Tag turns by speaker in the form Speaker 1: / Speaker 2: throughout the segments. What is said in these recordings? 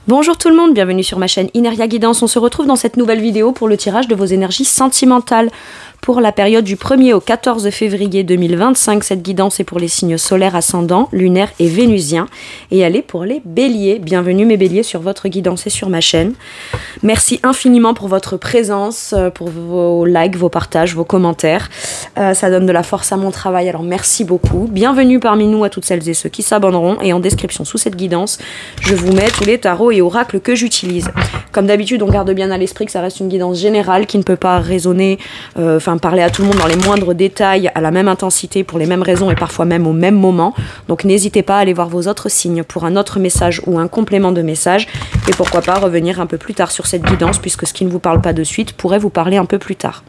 Speaker 1: Bonjour tout le monde, bienvenue sur ma chaîne Ineria Guidance. On se retrouve dans cette nouvelle vidéo pour le tirage de vos énergies sentimentales pour la période du 1er au 14 février 2025. Cette guidance est pour les signes solaires, ascendants, lunaires et vénusiens. Et elle est pour les béliers. Bienvenue mes béliers sur votre guidance et sur ma chaîne. Merci infiniment pour votre présence, pour vos likes, vos partages, vos commentaires. Ça donne de la force à mon travail, alors merci beaucoup. Bienvenue parmi nous à toutes celles et ceux qui s'abonneront. Et en description sous cette guidance, je vous mets tous les tarots et oracles que j'utilise. Comme d'habitude, on garde bien à l'esprit que ça reste une guidance générale qui ne peut pas résonner, parler à tout le monde dans les moindres détails, à la même intensité, pour les mêmes raisons et parfois même au même moment. Donc n'hésitez pas à aller voir vos autres signes pour un autre message ou un complément de message. Et pourquoi pas revenir un peu plus tard sur cette guidance, puisque ce qui ne vous parle pas de suite pourrait vous parler un peu plus tard.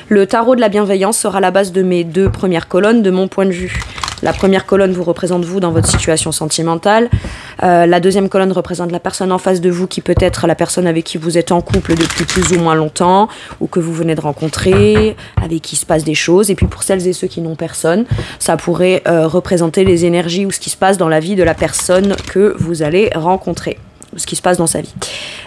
Speaker 1: Le tarot de la bienveillance sera la base de mes deux premières colonnes de mon point de vue. La première colonne vous représente vous dans votre situation sentimentale. La deuxième colonne représente la personne en face de vous qui peut être la personne avec qui vous êtes en couple depuis plus ou moins longtemps ou que vous venez de rencontrer, avec qui se passe des choses. Et puis pour celles et ceux qui n'ont personne, ça pourrait représenter les énergies ou ce qui se passe dans la vie de la personne que vous allez rencontrer, ce qui se passe dans sa vie.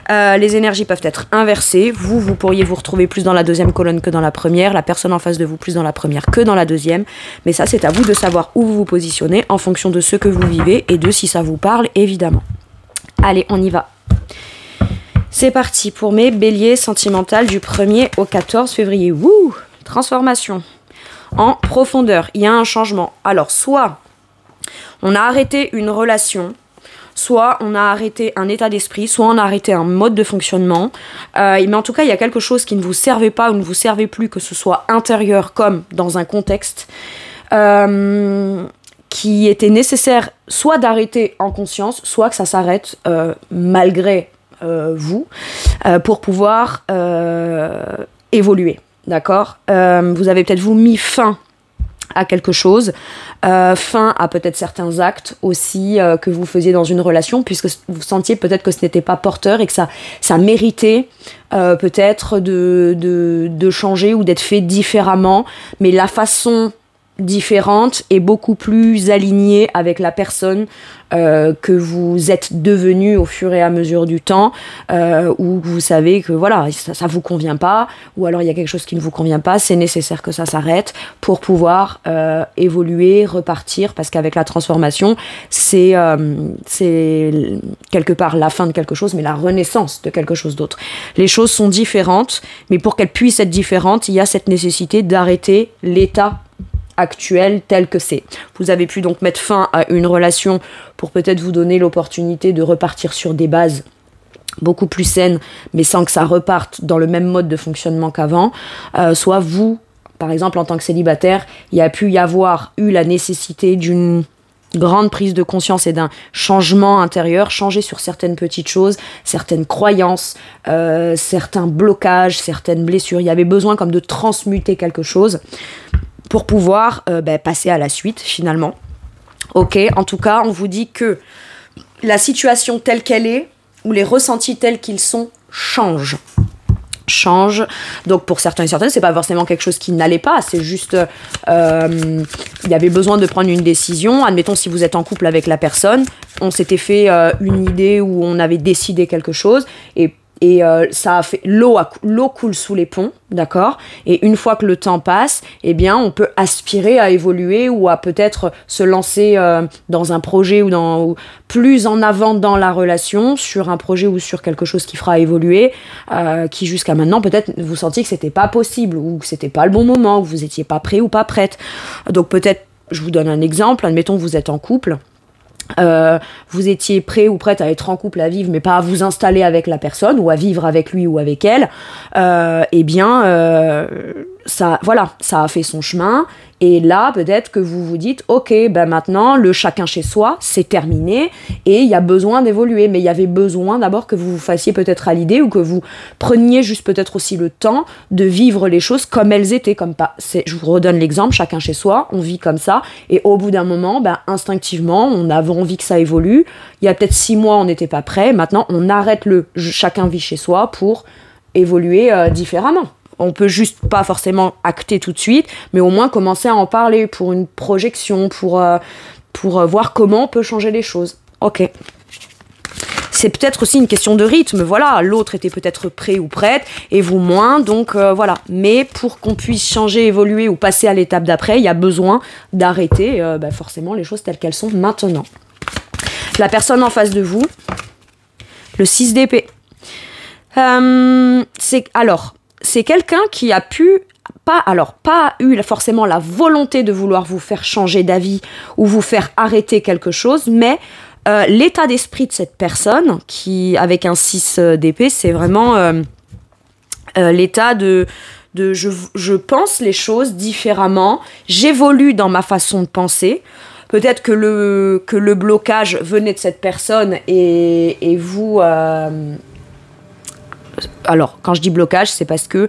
Speaker 1: Les énergies peuvent être inversées. Vous pourriez vous retrouver plus dans la deuxième colonne que dans la première. La personne en face de vous plus dans la première que dans la deuxième. Mais ça, c'est à vous de savoir où vous vous positionnez en fonction de ce que vous vivez et de si ça vous parle, évidemment. Allez, on y va. C'est parti pour mes béliers sentimentales du 1er au 14 février. Wouh! Transformation. En profondeur, il y a un changement. Alors, soit on a arrêté une relation, soit on a arrêté un état d'esprit, soit on a arrêté un mode de fonctionnement. Mais en tout cas, il y a quelque chose qui ne vous servait pas ou ne vous servait plus, que ce soit intérieur comme dans un contexte, qui était nécessaire soit d'arrêter en conscience, soit que ça s'arrête malgré vous, pour pouvoir évoluer. D'accord ? Vous avez peut-être vous mis fin à quelque chose, fin à peut-être certains actes aussi que vous faisiez dans une relation, puisque vous sentiez peut-être que ce n'était pas porteur et que ça méritait peut-être de changer ou d'être fait différemment, mais la façon différente et beaucoup plus alignée avec la personne que vous êtes devenu au fur et à mesure du temps, où vous savez que voilà, ça vous convient pas, ou alors il y a quelque chose qui ne vous convient pas, c'est nécessaire que ça s'arrête pour pouvoir évoluer, repartir, parce qu'avec la transformation, c'est quelque part la fin de quelque chose, mais la renaissance de quelque chose d'autre. Les choses sont différentes, mais pour qu'elles puissent être différentes, il y a cette nécessité d'arrêter l'état actuel tel que c'est. Vous avez pu donc mettre fin à une relation pour peut-être vous donner l'opportunité de repartir sur des bases beaucoup plus saines, mais sans que ça reparte dans le même mode de fonctionnement qu'avant. Soit vous, par exemple en tant que célibataire, il y a pu y avoir eu la nécessité d'une grande prise de conscience et d'un changement intérieur, changer sur certaines petites choses, certaines croyances, certains blocages, certaines blessures. Il y avait besoin comme de transmuter quelque chose pour pouvoir passer à la suite, finalement. Ok, en tout cas, on vous dit que la situation telle qu'elle est, ou les ressentis tels qu'ils sont, changent. Donc pour certains et certaines, c'est pas forcément quelque chose qui n'allait pas, c'est juste il y avait besoin de prendre une décision. Admettons, si vous êtes en couple avec la personne, on s'était fait une idée où on avait décidé quelque chose, et ça a fait l'eau coule sous les ponts, d'accord ? Et une fois que le temps passe, eh bien, on peut aspirer à évoluer ou à peut-être se lancer dans un projet ou plus en avant dans la relation, sur un projet ou sur quelque chose qui fera évoluer, qui jusqu'à maintenant, peut-être, vous sentiez que c'était pas possible ou que c'était pas le bon moment, ou que vous étiez pas prêt ou pas prête. Donc peut-être, je vous donne un exemple, admettons, vous êtes en couple. Vous étiez prêt ou prête à être en couple, à vivre, mais pas à vous installer avec la personne ou à vivre avec lui ou avec elle, ça a fait son chemin. Et là, peut-être que vous vous dites, ok, maintenant, le chacun chez soi, c'est terminé et il y a besoin d'évoluer. Mais il y avait besoin d'abord que vous vous fassiez peut-être à l'idée, ou que vous preniez juste peut-être aussi le temps de vivre les choses comme elles étaient. Je vous redonne l'exemple, chacun chez soi, on vit comme ça. Et au bout d'un moment, instinctivement, on avait envie que ça évolue. Il y a peut-être 6 mois, on n'était pas prêt. Maintenant, on arrête chacun vit chez soi pour évoluer différemment. On peut juste pas forcément acter tout de suite, mais au moins commencer à en parler pour une projection, pour voir comment on peut changer les choses. Ok. c'est peut-être aussi une question de rythme, voilà, l'autre était peut-être prêt ou prête, et vous moins, donc voilà. Mais pour qu'on puisse changer, évoluer ou passer à l'étape d'après, il y a besoin d'arrêter forcément les choses telles qu'elles sont maintenant. La personne en face de vous, le 6 d'épée. C'est quelqu'un qui a pas eu forcément la volonté de vouloir vous faire changer d'avis ou vous faire arrêter quelque chose, mais l'état d'esprit de cette personne, qui avec un 6 d'épée, c'est vraiment l'état de je pense les choses différemment, j'évolue dans ma façon de penser. Peut-être que le blocage venait de cette personne et vous... Alors, quand je dis blocage, c'est parce que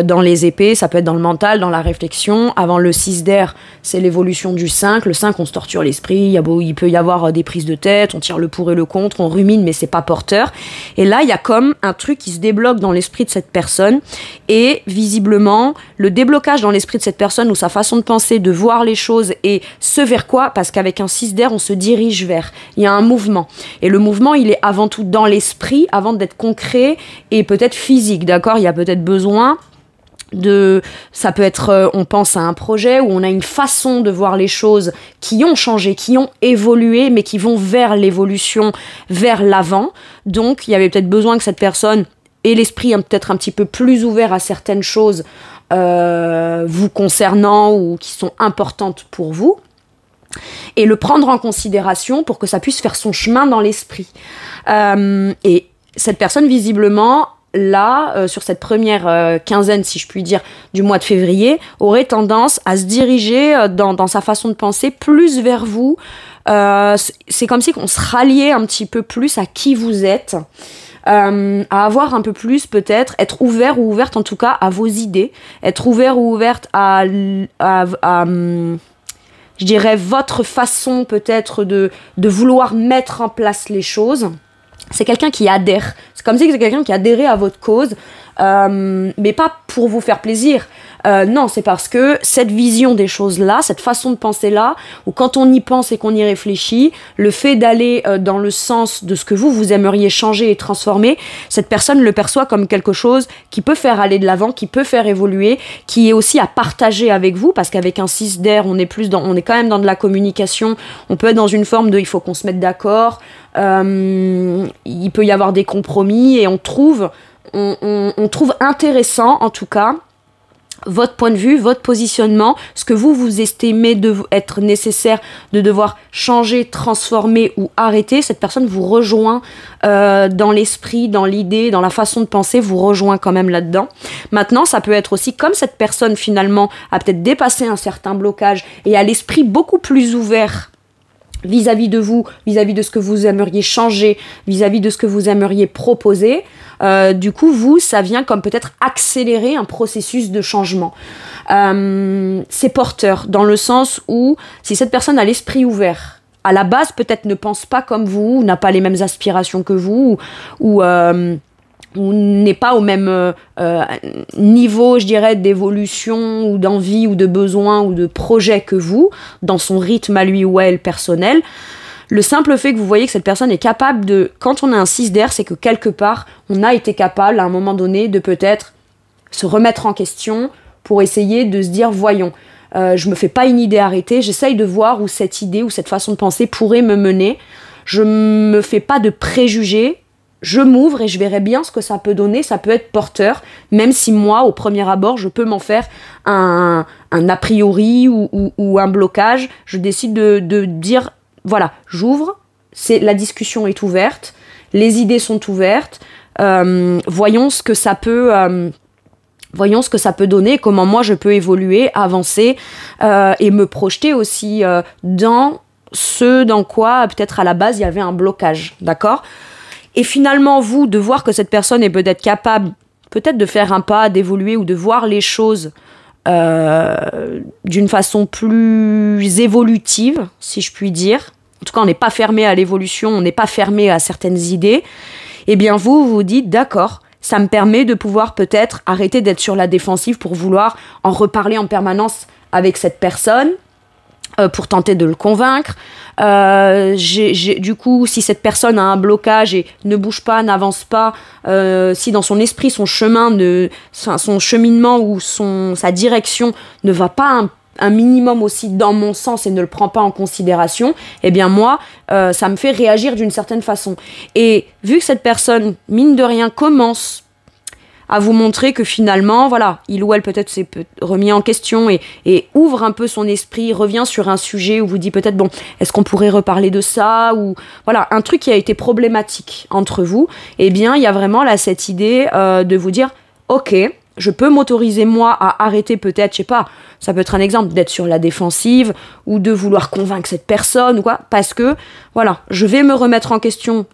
Speaker 1: dans les épées, ça peut être dans le mental, dans la réflexion. Avant le 6 d'air, c'est l'évolution du 5. Le 5, on se torture l'esprit, il peut y avoir des prises de tête, on tire le pour et le contre, on rumine, mais c'est pas porteur. Et là, il y a comme un truc qui se débloque dans l'esprit de cette personne. Et visiblement, le déblocage dans l'esprit de cette personne, ou sa façon de penser, de voir les choses, et ce vers quoi, parce qu'avec un 6 d'air, on se dirige vers. Il y a un mouvement. Et le mouvement, il est avant tout dans l'esprit, avant d'être concret, et peut-être physique, d'accord? Il y a peut-être besoin ça peut être, on pense à un projet où on a une façon de voir les choses qui ont changé, qui ont évolué, mais qui vont vers l'évolution, vers l'avant. Donc, il y avait peut-être besoin que cette personne ait l'esprit peut-être un petit peu plus ouvert à certaines choses vous concernant ou qui sont importantes pour vous. Et le prendre en considération pour que ça puisse faire son chemin dans l'esprit. Et cette personne, visiblement, là, sur cette première quinzaine, si je puis dire, du mois de février, aurait tendance à se diriger dans sa façon de penser plus vers vous. C'est comme si on se ralliait un petit peu plus à qui vous êtes, à avoir un peu plus peut-être, être ouvert ou ouverte en tout cas à vos idées, être ouvert ou ouverte à je dirais, votre façon peut-être de vouloir mettre en place les choses. C'est quelqu'un qui adhère. C'est comme si c'est quelqu'un qui adhérait à votre cause, mais pas pour vous faire plaisir. Non, c'est parce que cette vision des choses-là, cette façon de penser-là, ou quand on y pense et qu'on y réfléchit, le fait d'aller dans le sens de ce que vous aimeriez changer et transformer, cette personne le perçoit comme quelque chose qui peut faire aller de l'avant, qui peut faire évoluer, qui est aussi à partager avec vous, parce qu'avec un 6 d'air, on est quand même dans de la communication, on peut être dans une forme de il faut qu'on se mette d'accord, il peut y avoir des compromis, et on trouve intéressant, en tout cas, votre point de vue, votre positionnement, ce que vous estimez être nécessaire de devoir changer, transformer ou arrêter. Cette personne vous rejoint dans l'esprit, dans l'idée, dans la façon de penser, vous rejoint quand même là-dedans. Maintenant, ça peut être aussi comme cette personne finalement a peut-être dépassé un certain blocage et a l'esprit beaucoup plus ouvert vis-à-vis de vous, vis-à-vis de ce que vous aimeriez changer, vis-à-vis de ce que vous aimeriez proposer. Du coup, ça vient comme peut-être accélérer un processus de changement. C'est porteur, dans le sens où si cette personne a l'esprit ouvert, à la base peut-être ne pense pas comme vous, n'a pas les mêmes aspirations que vous, ou n'est pas au même niveau, je dirais, d'évolution ou d'envie ou de besoin ou de projet que vous, dans son rythme à lui ou à elle personnel. Le simple fait que vous voyez que cette personne est capable de... Quand on a un 6 d'air, c'est que quelque part, on a été capable, à un moment donné, de peut-être se remettre en question pour essayer de se dire, voyons, je me fais pas une idée arrêtée, j'essaye de voir où cette idée ou cette façon de penser pourrait me mener. Je me fais pas de préjugés, je m'ouvre et je verrai bien ce que ça peut donner, ça peut être porteur, même si moi, au premier abord, je peux m'en faire un a priori ou un blocage. Je décide de dire, voilà, j'ouvre, la discussion est ouverte, les idées sont ouvertes, voyons ce que ça peut donner, comment moi je peux évoluer, avancer et me projeter aussi dans ce dans quoi peut-être à la base il y avait un blocage, d'accord ? Et finalement, vous, de voir que cette personne est peut-être capable, peut-être de faire un pas, d'évoluer ou de voir les choses d'une façon plus évolutive, si je puis dire. En tout cas, on n'est pas fermé à l'évolution, on n'est pas fermé à certaines idées. Eh bien, vous dites, d'accord, ça me permet de pouvoir peut-être arrêter d'être sur la défensive pour vouloir en reparler en permanence avec cette personne. pour tenter de le convaincre. Du coup, si cette personne a un blocage et ne bouge pas, n'avance pas, si dans son esprit, son cheminement ou sa direction ne va pas un minimum aussi dans mon sens et ne le prend pas en considération, eh bien moi, ça me fait réagir d'une certaine façon. Et vu que cette personne, mine de rien, commence à vous montrer que finalement, voilà, il ou elle peut-être s'est remis en question et ouvre un peu son esprit, revient sur un sujet où vous dit peut-être, bon, est-ce qu'on pourrait reparler de ça, ou voilà, un truc qui a été problématique entre vous, eh bien, il y a vraiment là cette idée de vous dire, ok, je peux m'autoriser moi à arrêter peut-être, je sais pas, ça peut être un exemple d'être sur la défensive ou de vouloir convaincre cette personne ou quoi, parce que, voilà, je vais me remettre en question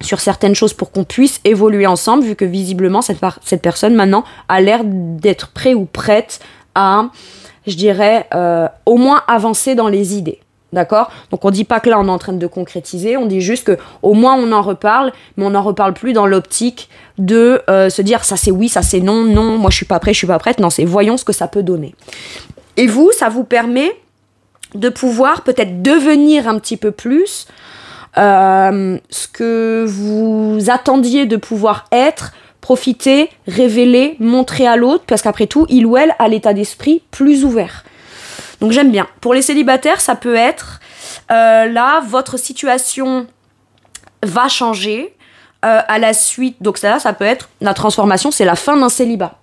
Speaker 1: sur certaines choses pour qu'on puisse évoluer ensemble, vu que visiblement cette personne maintenant a l'air d'être prêt ou prête à, je dirais, au moins avancer dans les idées. D'accord ? Donc on dit pas que là on est en train de concrétiser, on dit juste que au moins on en reparle, mais on n'en reparle plus dans l'optique de se dire ça c'est oui, ça c'est non, non, moi je suis pas prêt, je suis pas prête, non, c'est voyons ce que ça peut donner. Et vous, ça vous permet de pouvoir peut-être devenir un petit peu plus ce que vous attendiez de pouvoir être, profiter, révéler, montrer à l'autre, parce qu'après tout, il ou elle a l'état d'esprit plus ouvert. Donc j'aime bien. Pour les célibataires, ça peut être, là, votre situation va changer à la suite. Donc ça peut être, la transformation, c'est la fin d'un célibat.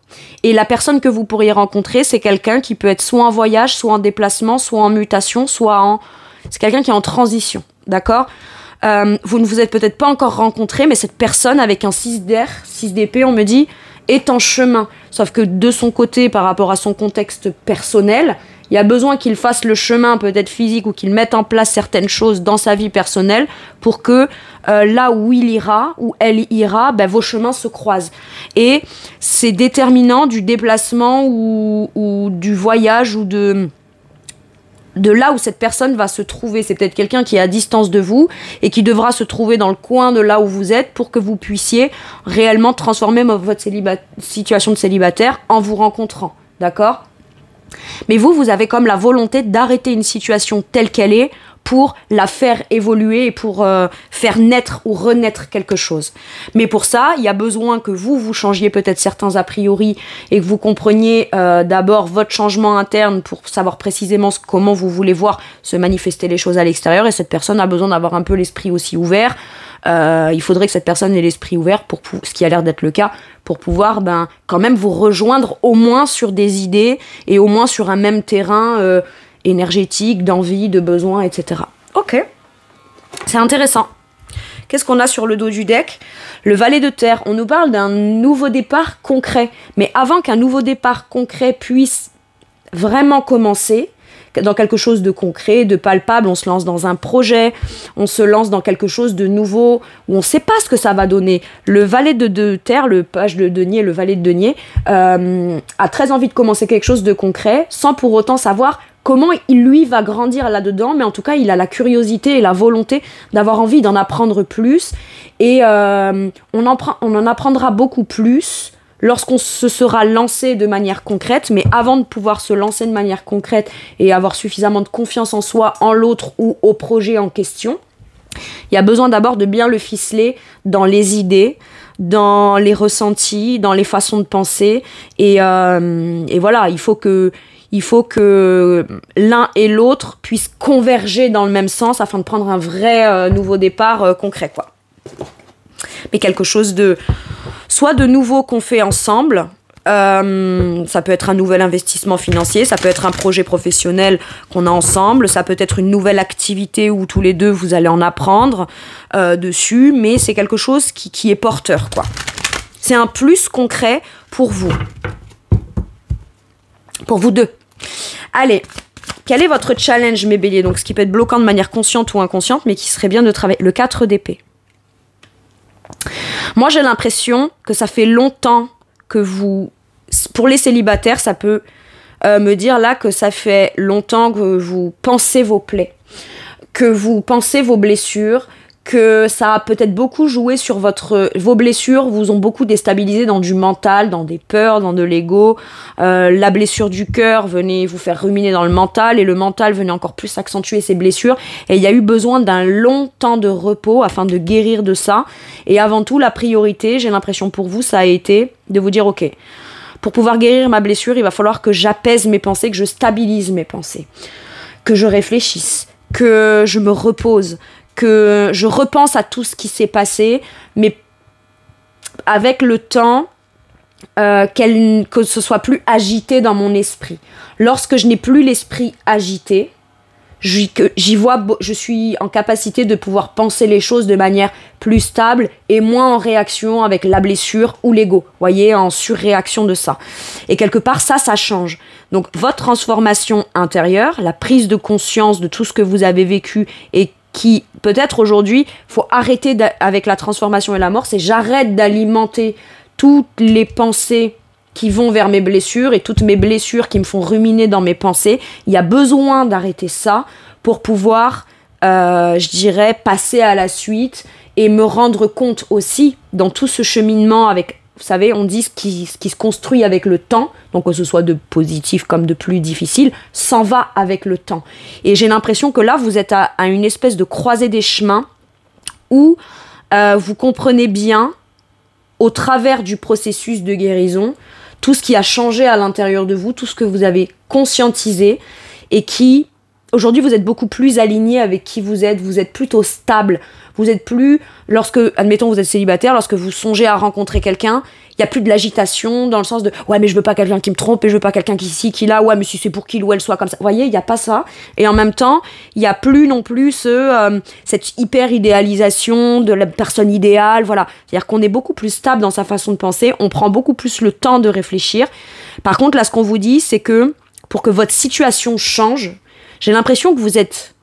Speaker 1: Et la personne que vous pourriez rencontrer, c'est quelqu'un qui peut être soit en voyage, soit en déplacement, soit en mutation, c'est quelqu'un qui est en transition, d'accord ? Vous ne vous êtes peut-être pas encore rencontrés, mais cette personne avec un 6 d'épée, on me dit, est en chemin. Sauf que de son côté, par rapport à son contexte personnel, il y a besoin qu'il fasse le chemin peut-être physique ou qu'il mette en place certaines choses dans sa vie personnelle pour que là où il ira, où elle ira, vos chemins se croisent. Et c'est déterminant du déplacement ou du voyage ou de là où cette personne va se trouver. C'est peut-être quelqu'un qui est à distance de vous et qui devra se trouver dans le coin de là où vous êtes pour que vous puissiez réellement transformer votre situation de célibataire en vous rencontrant. D'accord ? Mais vous avez comme la volonté d'arrêter une situation telle qu'elle est pour la faire évoluer et pour faire naître ou renaître quelque chose. Mais pour ça, il y a besoin que vous changiez peut-être certains a priori et que vous compreniez d'abord votre changement interne pour savoir précisément comment vous voulez voir se manifester les choses à l'extérieur. Et cette personne a besoin d'avoir un peu l'esprit aussi ouvert. Il faudrait que cette personne ait l'esprit ouvert, ce qui a l'air d'être le cas, pour pouvoir quand même vous rejoindre au moins sur des idées et au moins sur un même terrain énergétique, d'envie, de besoin, etc. Ok, c'est intéressant. Qu'est-ce qu'on a sur le dos du deck ? Le valet de terre, on nous parle d'un nouveau départ concret. Mais avant qu'un nouveau départ concret puisse vraiment commencer, dans quelque chose de concret, de palpable, on se lance dans un projet, on se lance dans quelque chose de nouveau, où on ne sait pas ce que ça va donner. Le valet de terre, le page de denier, le valet de denier, a très envie de commencer quelque chose de concret, sans pour autant savoir comment il, lui, va grandir là-dedans, mais en tout cas, il a la curiosité et la volonté d'avoir envie d'en apprendre plus, et on en apprendra beaucoup plus lorsqu'on se sera lancé de manière concrète, mais avant de pouvoir se lancer de manière concrète et avoir suffisamment de confiance en soi, en l'autre ou au projet en question, il y a besoin d'abord de bien le ficeler dans les idées, dans les ressentis, dans les façons de penser, et voilà, il faut que l'un et l'autre puissent converger dans le même sens afin de prendre un vrai nouveau départ concret, quoi. Mais quelque chose soit de nouveau qu'on fait ensemble, ça peut être un nouvel investissement financier, ça peut être un projet professionnel qu'on a ensemble, ça peut être une nouvelle activité où tous les deux vous allez en apprendre dessus, mais c'est quelque chose qui est porteur, quoi. C'est un plus concret pour vous deux. Allez, quel est votre challenge, mes béliers ? Donc ce qui peut être bloquant de manière consciente ou inconsciente, mais qui serait bien de travailler. Le 4 d'épée. Moi, j'ai l'impression que ça fait longtemps que pour les célibataires, ça peut me dire là que ça fait longtemps que vous pensez vos plaies, que vous pensez vos blessures, que ça a peut-être beaucoup joué sur vos blessures, vous ont beaucoup déstabilisé dans du mental, dans des peurs, dans de l'ego. La blessure du cœur venait vous faire ruminer dans le mental et le mental venait encore plus accentuer ces blessures. Et il y a eu besoin d'un long temps de repos afin de guérir de ça. Et avant tout, la priorité, j'ai l'impression pour vous, ça a été de vous dire ok, pour pouvoir guérir ma blessure, il va falloir que j'apaise mes pensées, que je stabilise mes pensées, que je réfléchisse, que je me repose, que je repense à tout ce qui s'est passé, mais avec le temps, que ce soit plus agité dans mon esprit. Lorsque je n'ai plus l'esprit agité, je suis en capacité de pouvoir penser les choses de manière plus stable et moins en réaction avec la blessure ou l'ego. Vous voyez, en surréaction de ça. Et quelque part, ça change. Donc, votre transformation intérieure, la prise de conscience de tout ce que vous avez vécu et qui, peut-être aujourd'hui, faut arrêter avec la transformation et la mort, c'est j'arrête d'alimenter toutes les pensées qui vont vers mes blessures et toutes mes blessures qui me font ruminer dans mes pensées. Il y a besoin d'arrêter ça pour pouvoir, je dirais, passer à la suite et me rendre compte aussi dans tout ce cheminement avec, vous savez, on dit ce qui se construit avec le temps, donc que ce soit de positif comme de plus difficile, s'en va avec le temps. Et j'ai l'impression que là, vous êtes à une espèce de croisée des chemins où vous comprenez bien, au travers du processus de guérison, tout ce qui a changé à l'intérieur de vous, tout ce que vous avez conscientisé et qui, aujourd'hui, vous êtes beaucoup plus aligné avec qui vous êtes plutôt stable. Vous êtes plus, lorsque, admettons, vous êtes célibataire, lorsque vous songez à rencontrer quelqu'un, il n'y a plus de l'agitation dans le sens de « ouais, mais je veux pas quelqu'un qui me trompe et je veux pas quelqu'un qui là, ouais, mais si c'est pour qu'il ou elle soit comme ça. » Vous voyez, il n'y a pas ça. Et en même temps, il n'y a plus non plus cette hyper-idéalisation de la personne idéale, voilà. C'est-à-dire qu'on est beaucoup plus stable dans sa façon de penser, on prend beaucoup plus le temps de réfléchir. Par contre, là, ce qu'on vous dit, c'est que pour que votre situation change, j'ai l'impression que vous êtes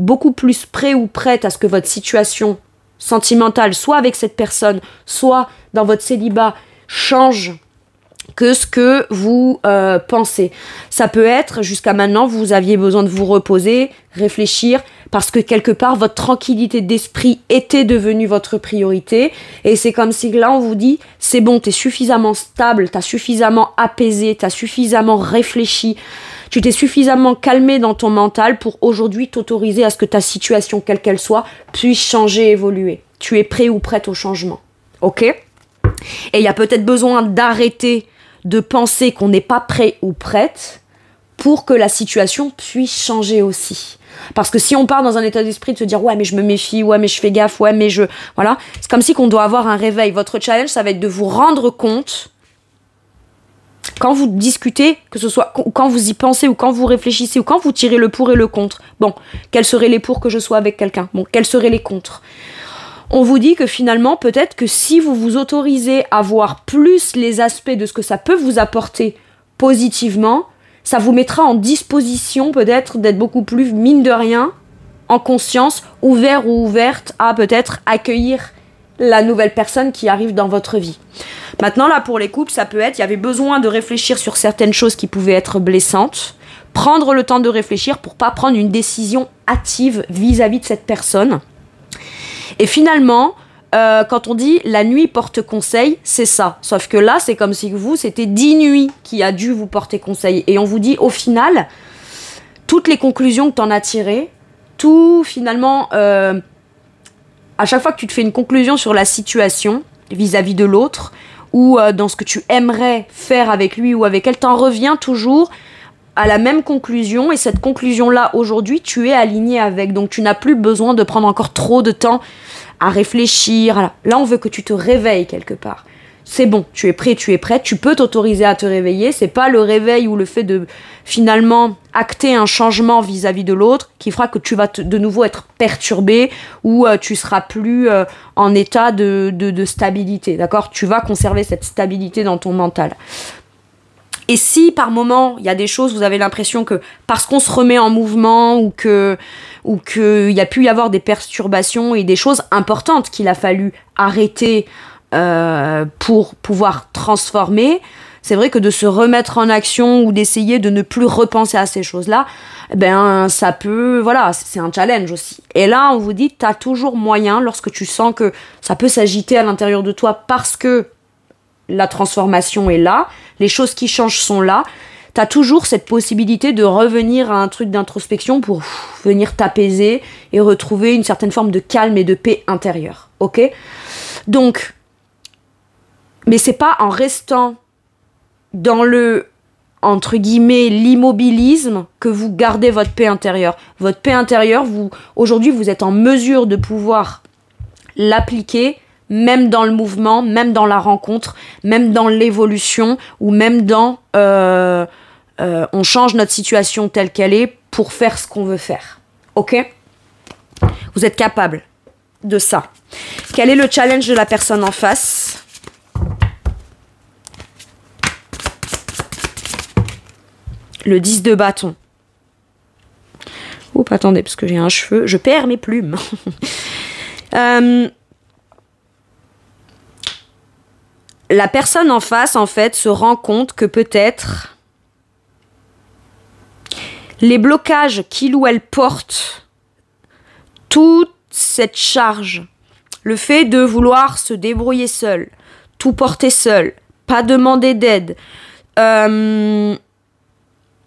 Speaker 1: beaucoup plus prêt ou prête à ce que votre situation sentimentale, soit avec cette personne, soit dans votre célibat, change que ce que vous pensez. Ça peut être, jusqu'à maintenant, vous aviez besoin de vous reposer, réfléchir, parce que quelque part, votre tranquillité d'esprit était devenue votre priorité. Et c'est comme si là, on vous dit, c'est bon, t'es suffisamment stable, t'as suffisamment apaisé, t'as suffisamment réfléchi, tu t'es suffisamment calmé dans ton mental pour aujourd'hui t'autoriser à ce que ta situation, quelle qu'elle soit, puisse changer, évoluer. Tu es prêt ou prête au changement. Ok ? Et il y a peut-être besoin d'arrêter de penser qu'on n'est pas prêt ou prête pour que la situation puisse changer aussi. Parce que si on part dans un état d'esprit de se dire « ouais, mais je me méfie, ouais, mais je fais gaffe, ouais, mais je... » Voilà, c'est comme si qu'on doit avoir un réveil. Votre challenge, ça va être de vous rendre compte quand vous discutez, que ce soit quand vous y pensez ou quand vous réfléchissez ou quand vous tirez le pour et le contre. Bon, quels seraient les pour que je sois avec quelqu'un ? Bon, quels seraient les contre ? On vous dit que finalement, peut-être que si vous vous autorisez à voir plus les aspects de ce que ça peut vous apporter positivement, ça vous mettra en disposition peut-être d'être beaucoup plus, mine de rien, en conscience, ouvert ou ouverte à peut-être accueillir la nouvelle personne qui arrive dans votre vie. Maintenant, là, pour les couples, ça peut être, il y avait besoin de réfléchir sur certaines choses qui pouvaient être blessantes, prendre le temps de réfléchir pour pas prendre une décision hâtive vis-à-vis de cette personne. Et finalement, quand on dit la nuit porte conseil, c'est ça. Sauf que là, c'est comme si vous, c'était 10 nuits qui a dû vous porter conseil. Et on vous dit, au final, toutes les conclusions que tu en as tirées, tout finalement, à chaque fois que tu te fais une conclusion sur la situation vis-à-vis de l'autre, ou dans ce que tu aimerais faire avec lui ou avec elle, t'en reviens toujours à la même conclusion, et cette conclusion-là, aujourd'hui, tu es aligné avec. Donc, tu n'as plus besoin de prendre encore trop de temps à réfléchir. Là, on veut que tu te réveilles quelque part. C'est bon, tu es prêt, tu es prête, tu peux t'autoriser à te réveiller. C'est pas le réveil ou le fait de, finalement, acter un changement vis-à-vis de l'autre qui fera que tu vas de nouveau être perturbé ou tu seras plus en état de stabilité, d'accord ? Tu vas conserver cette stabilité dans ton mental. Et si par moment, il y a des choses, vous avez l'impression que parce qu'on se remet en mouvement ou qu'il y a pu y avoir des perturbations et des choses importantes qu'il a fallu arrêter pour pouvoir transformer, c'est vrai que de se remettre en action ou d'essayer de ne plus repenser à ces choses-là, ben ça peut, voilà, c'est un challenge aussi. Et là, on vous dit, t'as toujours moyen, lorsque tu sens que ça peut s'agiter à l'intérieur de toi parce que la transformation est là, les choses qui changent sont là, t'as toujours cette possibilité de revenir à un truc d'introspection pour venir t'apaiser et retrouver une certaine forme de calme et de paix intérieure, ok? Donc, mais c'est pas en restant dans le, entre guillemets, l'immobilisme que vous gardez votre paix intérieure. Votre paix intérieure, aujourd'hui, vous êtes en mesure de pouvoir l'appliquer même dans le mouvement, même dans la rencontre, même dans l'évolution, ou même dans on change notre situation telle qu'elle est pour faire ce qu'on veut faire. Ok? Vous êtes capable de ça. Quel est le challenge de la personne en face? Le 10 de bâton. Oups, attendez, parce que j'ai un cheveu. Je perds mes plumes. La personne en face, en fait, se rend compte que peut-être les blocages qu'il ou elle porte, toute cette charge, le fait de vouloir se débrouiller seul, tout porter seul, pas demander d'aide,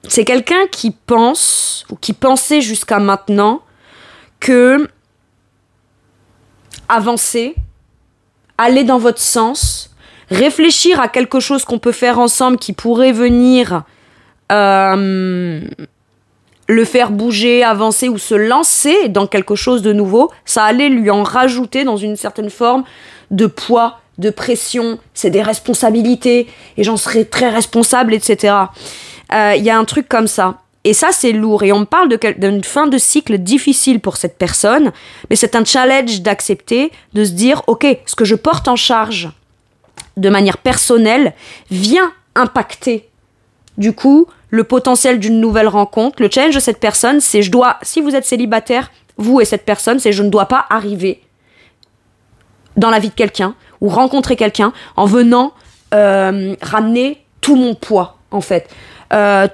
Speaker 1: c'est quelqu'un qui pense, ou qui pensait jusqu'à maintenant, que avancer, aller dans votre sens, réfléchir à quelque chose qu'on peut faire ensemble qui pourrait venir le faire bouger, avancer ou se lancer dans quelque chose de nouveau, ça allait lui en rajouter dans une certaine forme de poids, de pression, c'est des responsabilités, et j'en serai très responsable, etc. Y a un truc comme ça. Et ça, c'est lourd. Et on me parle d'une fin de cycle difficile pour cette personne, mais c'est un challenge d'accepter, de se dire, ok, ce que je porte en charge de manière personnelle vient impacter, du coup, le potentiel d'une nouvelle rencontre. Le challenge de cette personne, c'est si vous êtes célibataire, vous et cette personne, c'est je ne dois pas arriver dans la vie de quelqu'un ou rencontrer quelqu'un en venant ramener tout mon poids, en fait.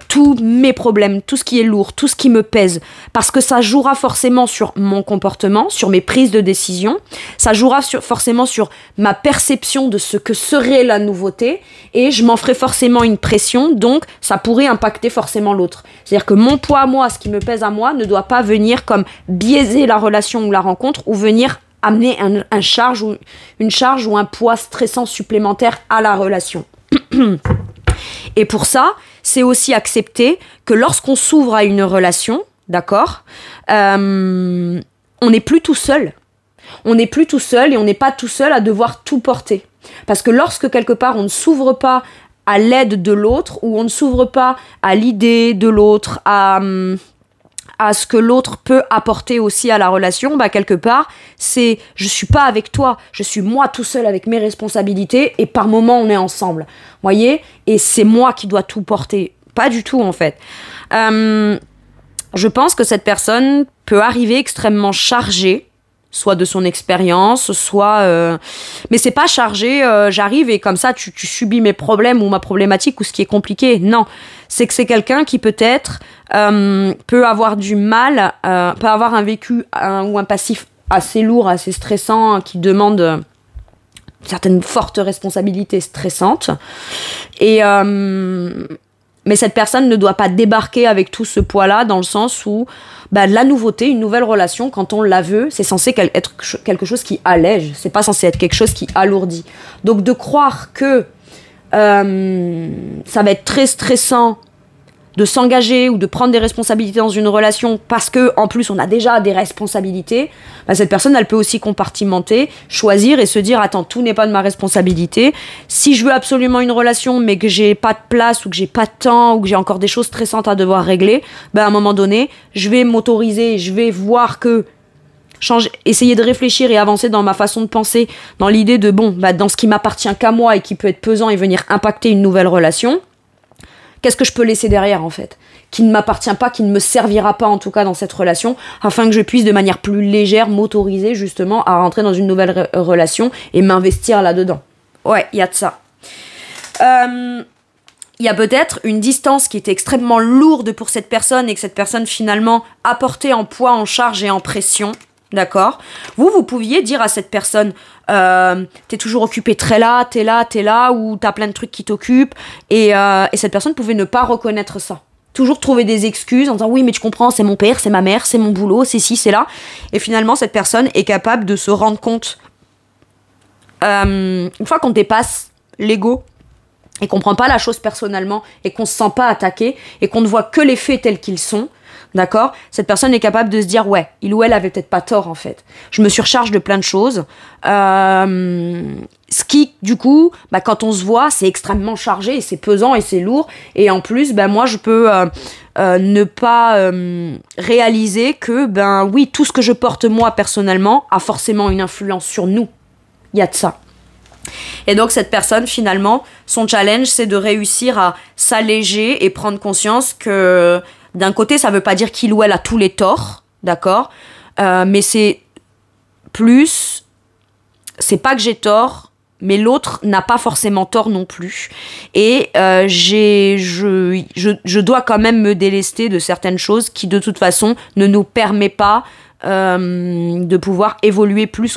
Speaker 1: Tous mes problèmes, tout ce qui est lourd, tout ce qui me pèse, parce que ça jouera forcément sur mon comportement, sur mes prises de décision, ça jouera forcément sur ma perception de ce que serait la nouveauté, et je m'en ferai forcément une pression, donc ça pourrait impacter forcément l'autre. C'est-à-dire que mon poids à moi, ce qui me pèse à moi, ne doit pas venir comme biaiser la relation ou la rencontre, ou venir amener une charge ou un poids stressant supplémentaire à la relation. Et pour ça, c'est aussi accepter que lorsqu'on s'ouvre à une relation, d'accord, on n'est plus tout seul. On n'est plus tout seul et on n'est pas tout seul à devoir tout porter. Parce que lorsque quelque part on ne s'ouvre pas à l'aide de l'autre, ou on ne s'ouvre pas à l'idée de l'autre, à ce que l'autre peut apporter aussi à la relation, bah quelque part, c'est je suis pas avec toi, je suis moi tout seul avec mes responsabilités et par moments on est ensemble. Voyez? Et c'est moi qui dois tout porter. Pas du tout en fait. Je pense que cette personne peut arriver extrêmement chargée, soit de son expérience, soit... Mais c'est pas chargé, j'arrive et comme ça tu subis mes problèmes ou ma problématique ou ce qui est compliqué. Non, c'est que c'est quelqu'un qui peut-être peut avoir du mal, peut avoir un vécu ou un passif assez lourd, assez stressant, qui demande certaines fortes responsabilités stressantes. Et... mais cette personne ne doit pas débarquer avec tout ce poids-là, dans le sens où la nouveauté, une nouvelle relation, quand on la veut, c'est censé être quelque chose qui allège. C'est pas censé être quelque chose qui alourdit. Donc de croire que ça va être très stressant de s'engager ou de prendre des responsabilités dans une relation parce que en plus on a déjà des responsabilités, cette personne elle peut aussi compartimenter, choisir et se dire attends, tout n'est pas de ma responsabilité. Si je veux absolument une relation mais que j'ai pas de place ou que j'ai pas de temps ou que j'ai encore des choses stressantes à devoir régler, à un moment donné je vais m'autoriser, je vais voir que essayer de réfléchir et avancer dans ma façon de penser, dans l'idée de dans ce qui m'appartient qu'à moi et qui peut être pesant et venir impacter une nouvelle relation. Qu'est-ce que je peux laisser derrière, en fait, qui ne m'appartient pas, qui ne me servira pas, en tout cas, dans cette relation, afin que je puisse, de manière plus légère, m'autoriser, justement, à rentrer dans une nouvelle relation et m'investir là-dedans. Ouais, il y a de ça. il y a peut-être une distance qui était extrêmement lourde pour cette personne et que cette personne finalement a porté en poids, en charge et en pression. D'accord? Vous pouviez dire à cette personne, t'es toujours occupé t'es là, ou t'as plein de trucs qui t'occupent, et cette personne pouvait ne pas reconnaître ça. Toujours trouver des excuses en disant, oui, mais tu comprends, c'est mon père, c'est ma mère, c'est mon boulot, c'est ci, c'est là. Et finalement, cette personne est capable de se rendre compte, une fois qu'on dépasse l'ego, et qu'on prend pas la chose personnellement, et qu'on se sent pas attaqué, et qu'on ne voit que les faits tels qu'ils sont, d'accord? Cette personne est capable de se dire, ouais, il ou elle avait peut-être pas tort, en fait. Je me surcharge de plein de choses. Ce qui, du coup, quand on se voit, c'est extrêmement chargé, et c'est pesant, et c'est lourd. Et en plus, moi, je peux ne pas réaliser que, oui, tout ce que je porte, moi, personnellement, a forcément une influence sur nous. Il y a de ça. Et donc cette personne finalement, son challenge c'est de réussir à s'alléger et prendre conscience que d'un côté ça veut pas dire qu'il ou elle a tous les torts, d'accord, mais c'est plus, c'est pas que j'ai tort, mais l'autre n'a pas forcément tort non plus, et je dois quand même me délester de certaines choses qui de toute façon ne nous permet pas de pouvoir évoluer plus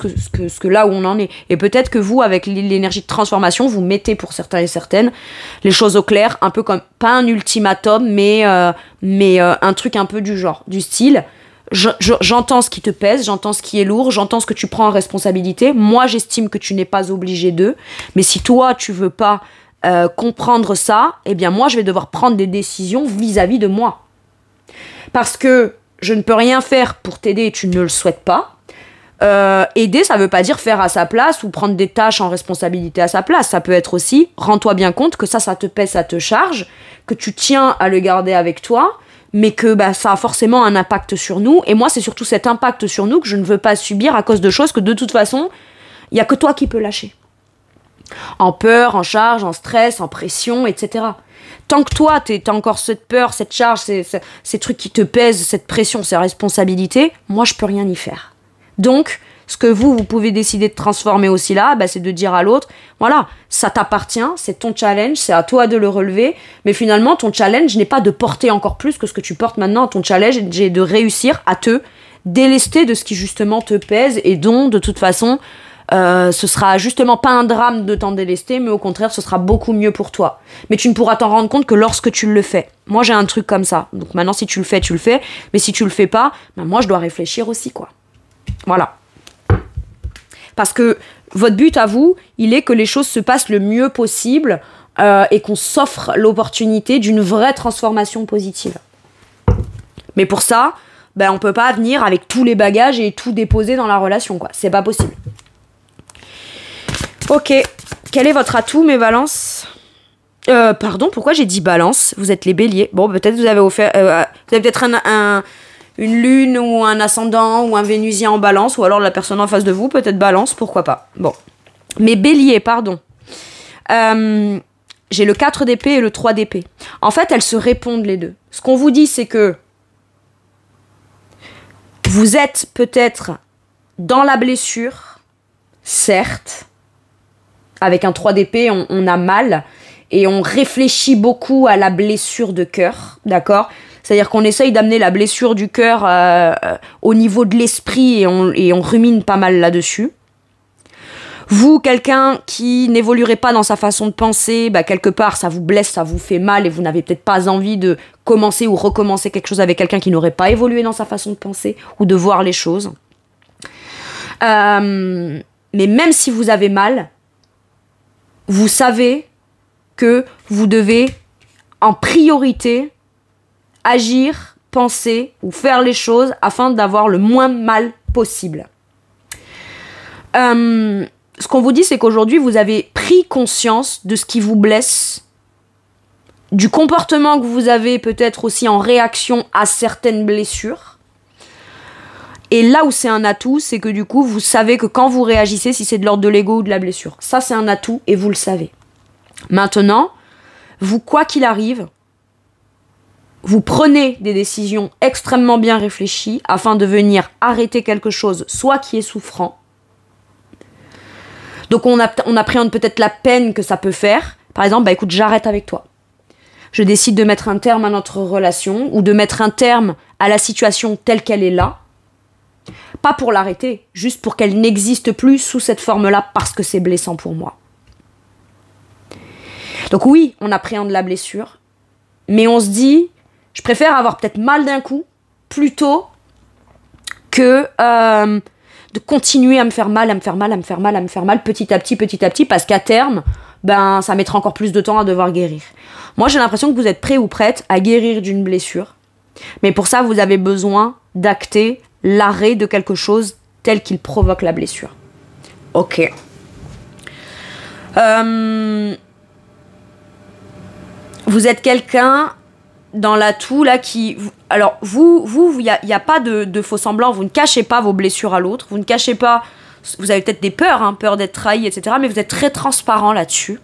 Speaker 1: que là où on en est. Et peut-être que vous, avec l'énergie de transformation, vous mettez pour certains et certaines les choses au clair, un peu comme, pas un ultimatum, mais un truc un peu du genre, du style, j'entends ce qui te pèse, j'entends ce qui est lourd, j'entends ce que tu prends en responsabilité, moi j'estime que tu n'es pas obligé de, mais si toi tu veux pas comprendre ça, eh bien moi je vais devoir prendre des décisions vis-à-vis de moi. Parce que je ne peux rien faire pour t'aider et tu ne le souhaites pas. Aider, ça veut pas dire faire à sa place ou prendre des tâches en responsabilité à sa place. Ça peut être aussi, rends-toi bien compte que ça te pèse, ça te charge, que tu tiens à le garder avec toi, mais que ça a forcément un impact sur nous. Et moi, c'est surtout cet impact sur nous que je ne veux pas subir à cause de choses que de toute façon, il n'y a que toi qui peux lâcher. En peur, en charge, en stress, en pression, etc. Tant que toi, t'as encore cette peur, cette charge, ces trucs qui te pèsent, cette pression, ces responsabilités, moi, je peux rien y faire. Donc, ce que vous pouvez décider de transformer aussi là, c'est de dire à l'autre, voilà, ça t'appartient, c'est ton challenge, c'est à toi de le relever, mais finalement, ton challenge n'est pas de porter encore plus que ce que tu portes maintenant. Ton challenge est de réussir à te délester de ce qui justement te pèse et dont, de toute façon, ce sera justement pas un drame de t'en délester, mais au contraire ce sera beaucoup mieux pour toi. Mais tu ne pourras t'en rendre compte que lorsque tu le fais. Moi j'ai un truc comme ça, donc maintenant si tu le fais, mais si tu le fais pas, moi je dois réfléchir aussi, quoi. Voilà. Parce que votre but à vous, il est que les choses se passent le mieux possible et qu'on s'offre l'opportunité d'une vraie transformation positive. Mais pour ça, on peut pas venir avec tous les bagages et tout déposer dans la relation, quoi. C'est pas possible. Ok, quel est votre atout, mes balances? Pardon, pourquoi j'ai dit balance? Vous êtes les béliers. Bon, peut-être vous avez peut-être une lune ou un ascendant ou un vénusien en balance, ou alors la personne en face de vous, peut-être balance, pourquoi pas. Bon. Mais bélier, pardon. J'ai le 4 d'épée et le 3 d'épée. En fait, elles se répondent les deux. Ce qu'on vous dit, c'est que vous êtes peut-être dans la blessure, certes. Avec un 3 d'épée, on a mal et on réfléchit beaucoup à la blessure de cœur, d'accord? C'est-à-dire qu'on essaye d'amener la blessure du cœur au niveau de l'esprit et on rumine pas mal là-dessus. Vous, quelqu'un qui n'évoluerait pas dans sa façon de penser, quelque part ça vous blesse, ça vous fait mal et vous n'avez peut-être pas envie de commencer ou recommencer quelque chose avec quelqu'un qui n'aurait pas évolué dans sa façon de penser ou de voir les choses. Mais même si vous avez mal, vous savez que vous devez en priorité agir, penser ou faire les choses afin d'avoir le moins mal possible. Ce qu'on vous dit, c'est qu'aujourd'hui, vous avez pris conscience de ce qui vous blesse, du comportement que vous avez peut-être aussi en réaction à certaines blessures. Et là où c'est un atout, c'est que du coup, vous savez que quand vous réagissez, si c'est de l'ordre de l'ego ou de la blessure, ça c'est un atout et vous le savez. Maintenant, vous, quoi qu'il arrive, vous prenez des décisions extrêmement bien réfléchies afin de venir arrêter quelque chose, soit qui est souffrant. Donc on appréhende peut-être la peine que ça peut faire. Par exemple, écoute, j'arrête avec toi. je décide de mettre un terme à notre relation ou de mettre un terme à la situation telle qu'elle est là, pas pour l'arrêter, juste pour qu'elle n'existe plus sous cette forme-là parce que c'est blessant pour moi. Donc oui, on appréhende la blessure, mais on se dit, je préfère avoir peut-être mal d'un coup plutôt que de continuer à me faire mal, petit à petit, parce qu'à terme, ben, ça mettra encore plus de temps à devoir guérir. Moi, j'ai l'impression que vous êtes prêt ou prête à guérir d'une blessure, mais pour ça, vous avez besoin d'acter l'arrêt de quelque chose tel qu'il provoque la blessure. Ok. Vous êtes quelqu'un dans l'atout là qui... Alors, il n'y a pas de faux semblants, vous ne cachez pas vos blessures à l'autre, vous ne cachez pas... Vous avez peut-être des peurs, hein, peur d'être trahi, etc. Mais vous êtes très transparent là-dessus.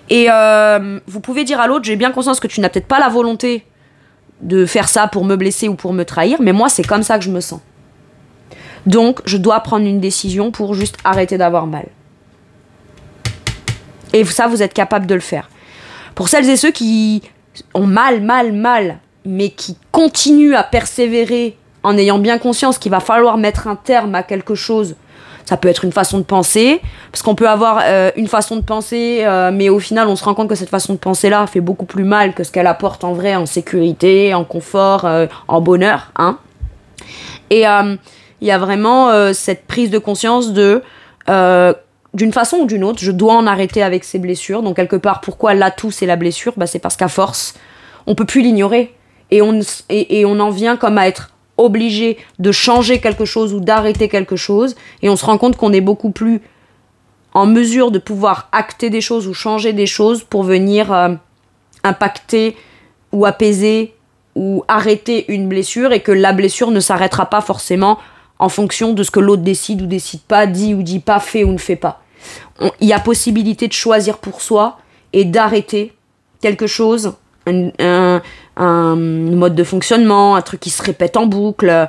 Speaker 1: Et vous pouvez dire à l'autre, j'ai bien conscience que tu n'as peut-être pas la volonté de faire ça pour me blesser ou pour me trahir, mais moi, c'est comme ça que je me sens. Donc, je dois prendre une décision pour juste arrêter d'avoir mal. Et ça, vous êtes capable de le faire. Pour celles et ceux qui ont mal, mais qui continuent à persévérer en ayant bien conscience qu'il va falloir mettre un terme à quelque chose, ça peut être une façon de penser, parce qu'on peut avoir une façon de penser, mais au final, on se rend compte que cette façon de penser-là fait beaucoup plus mal que ce qu'elle apporte en vrai, en sécurité, en confort, en bonheur. Hein. Et il y a vraiment cette prise de conscience de... d'une façon ou d'une autre, je dois en arrêter avec ces blessures. Donc quelque part, pourquoi l'atout c'est la blessure ? Bah, c'est parce qu'à force, on peut plus l'ignorer. Et on en vient comme à être obligé de changer quelque chose ou d'arrêter quelque chose. Et on se rend compte qu'on est beaucoup plus en mesure de pouvoir acter des choses ou changer des choses pour venir impacter ou apaiser ou arrêter une blessure, et que la blessure ne s'arrêtera pas forcément en fonction de ce que l'autre décide ou décide pas, dit ou dit pas, fait ou ne fait pas. Il y a possibilité de choisir pour soi et d'arrêter quelque chose, un mode de fonctionnement, un truc qui se répète en boucle.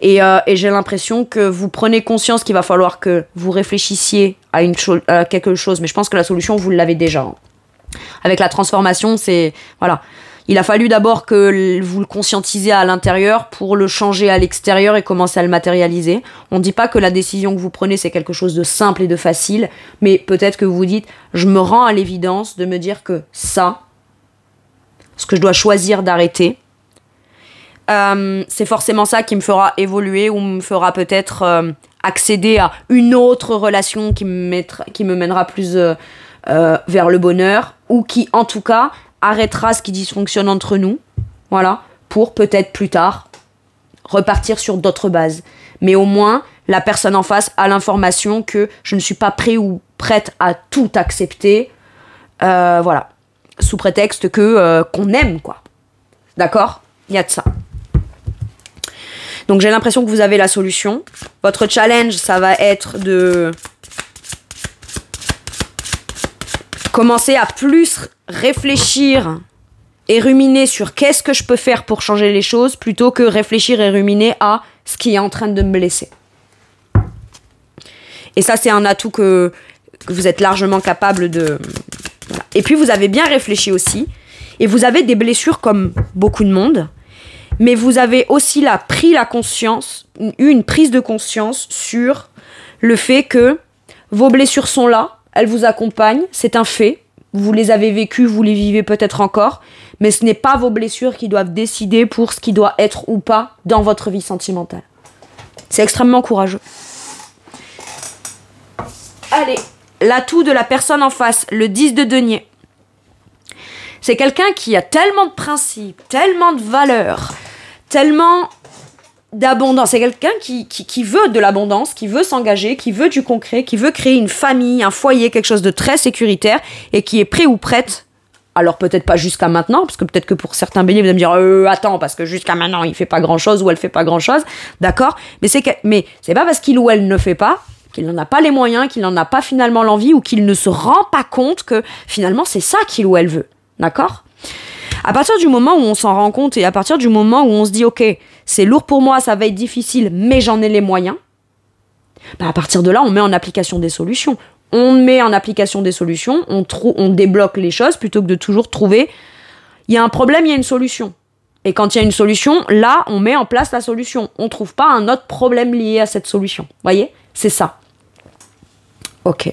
Speaker 1: Et j'ai l'impression que vous prenez conscience qu'il va falloir que vous réfléchissiez à quelque chose. Mais je pense que la solution, vous l'avez déjà. Hein. Avec la transformation, c'est... Voilà. Il a fallu d'abord que vous le conscientisez à l'intérieur pour le changer à l'extérieur et commencer à le matérialiser. On ne dit pas que la décision que vous prenez, c'est quelque chose de simple et de facile, mais peut-être que vous vous dites, je me rends à l'évidence de me dire que ça, ce que je dois choisir d'arrêter, c'est forcément ça qui me fera évoluer ou me fera peut-être accéder à une autre relation qui me mènera plus vers le bonheur, ou qui, en tout cas, arrêtera ce qui dysfonctionne entre nous, voilà, pour peut-être plus tard repartir sur d'autres bases. Mais au moins, la personne en face a l'information que je ne suis pas prêt ou prête à tout accepter, voilà, sous prétexte qu'on aime, quoi. D'accord ? Il y a de ça. Donc j'ai l'impression que vous avez la solution. Votre challenge, ça va être de commencer à plus réfléchir et ruminer sur qu'est-ce que je peux faire pour changer les choses, plutôt que réfléchir et ruminer à ce qui est en train de me blesser. Et ça, c'est un atout que vous êtes largement capable de... Voilà. Et puis, vous avez bien réfléchi aussi. Et vous avez des blessures comme beaucoup de monde. Mais vous avez aussi là pris la conscience, eu une prise de conscience sur le fait que vos blessures sont là, elles vous accompagnent, c'est un fait. Vous les avez vécues, vous les vivez peut-être encore, mais ce n'est pas vos blessures qui doivent décider pour ce qui doit être ou pas dans votre vie sentimentale. C'est extrêmement courageux. Allez, l'atout de la personne en face, le 10 de denier. C'est quelqu'un qui a tellement de principes, tellement de valeurs, tellement d'abondance. C'est quelqu'un qui veut de l'abondance, qui veut s'engager, qui veut du concret, qui veut créer une famille, un foyer, quelque chose de très sécuritaire, et qui est prêt ou prête. Alors peut-être pas jusqu'à maintenant, parce que peut-être que pour certains béliers, vous allez me dire attends, parce que jusqu'à maintenant, il fait pas grand-chose ou elle fait pas grand-chose. D'accord ? Mais c'est pas parce qu'il ou elle ne fait pas qu'il n'en a pas les moyens, qu'il n'en a pas finalement l'envie, ou qu'il ne se rend pas compte que finalement c'est ça qu'il ou elle veut. D'accord ? À partir du moment où on s'en rend compte, et à partir du moment où on se dit ok, c'est lourd pour moi, ça va être difficile, mais j'en ai les moyens, bah à partir de là, on met en application des solutions. On met en application des solutions, on débloque les choses plutôt que de toujours trouver il y a un problème, il y a une solution. Et quand il y a une solution, là, on met en place la solution. On ne trouve pas un autre problème lié à cette solution. Vous voyez? C'est ça. Ok.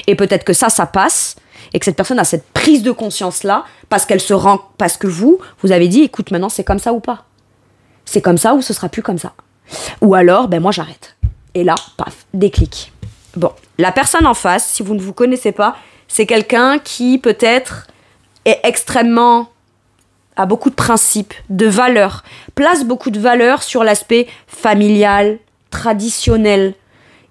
Speaker 1: Et peut-être que ça passe, et que cette personne a cette prise de conscience-là, parce que vous avez dit, écoute, maintenant, c'est comme ça ou pas. C'est comme ça ou ce sera plus comme ça. Ou alors, ben moi, j'arrête. Et là, paf, déclic. Bon, la personne en face, si vous ne vous connaissez pas, c'est quelqu'un qui, peut-être, est extrêmement... a beaucoup de principes, de valeurs, place beaucoup de valeurs sur l'aspect familial, traditionnel,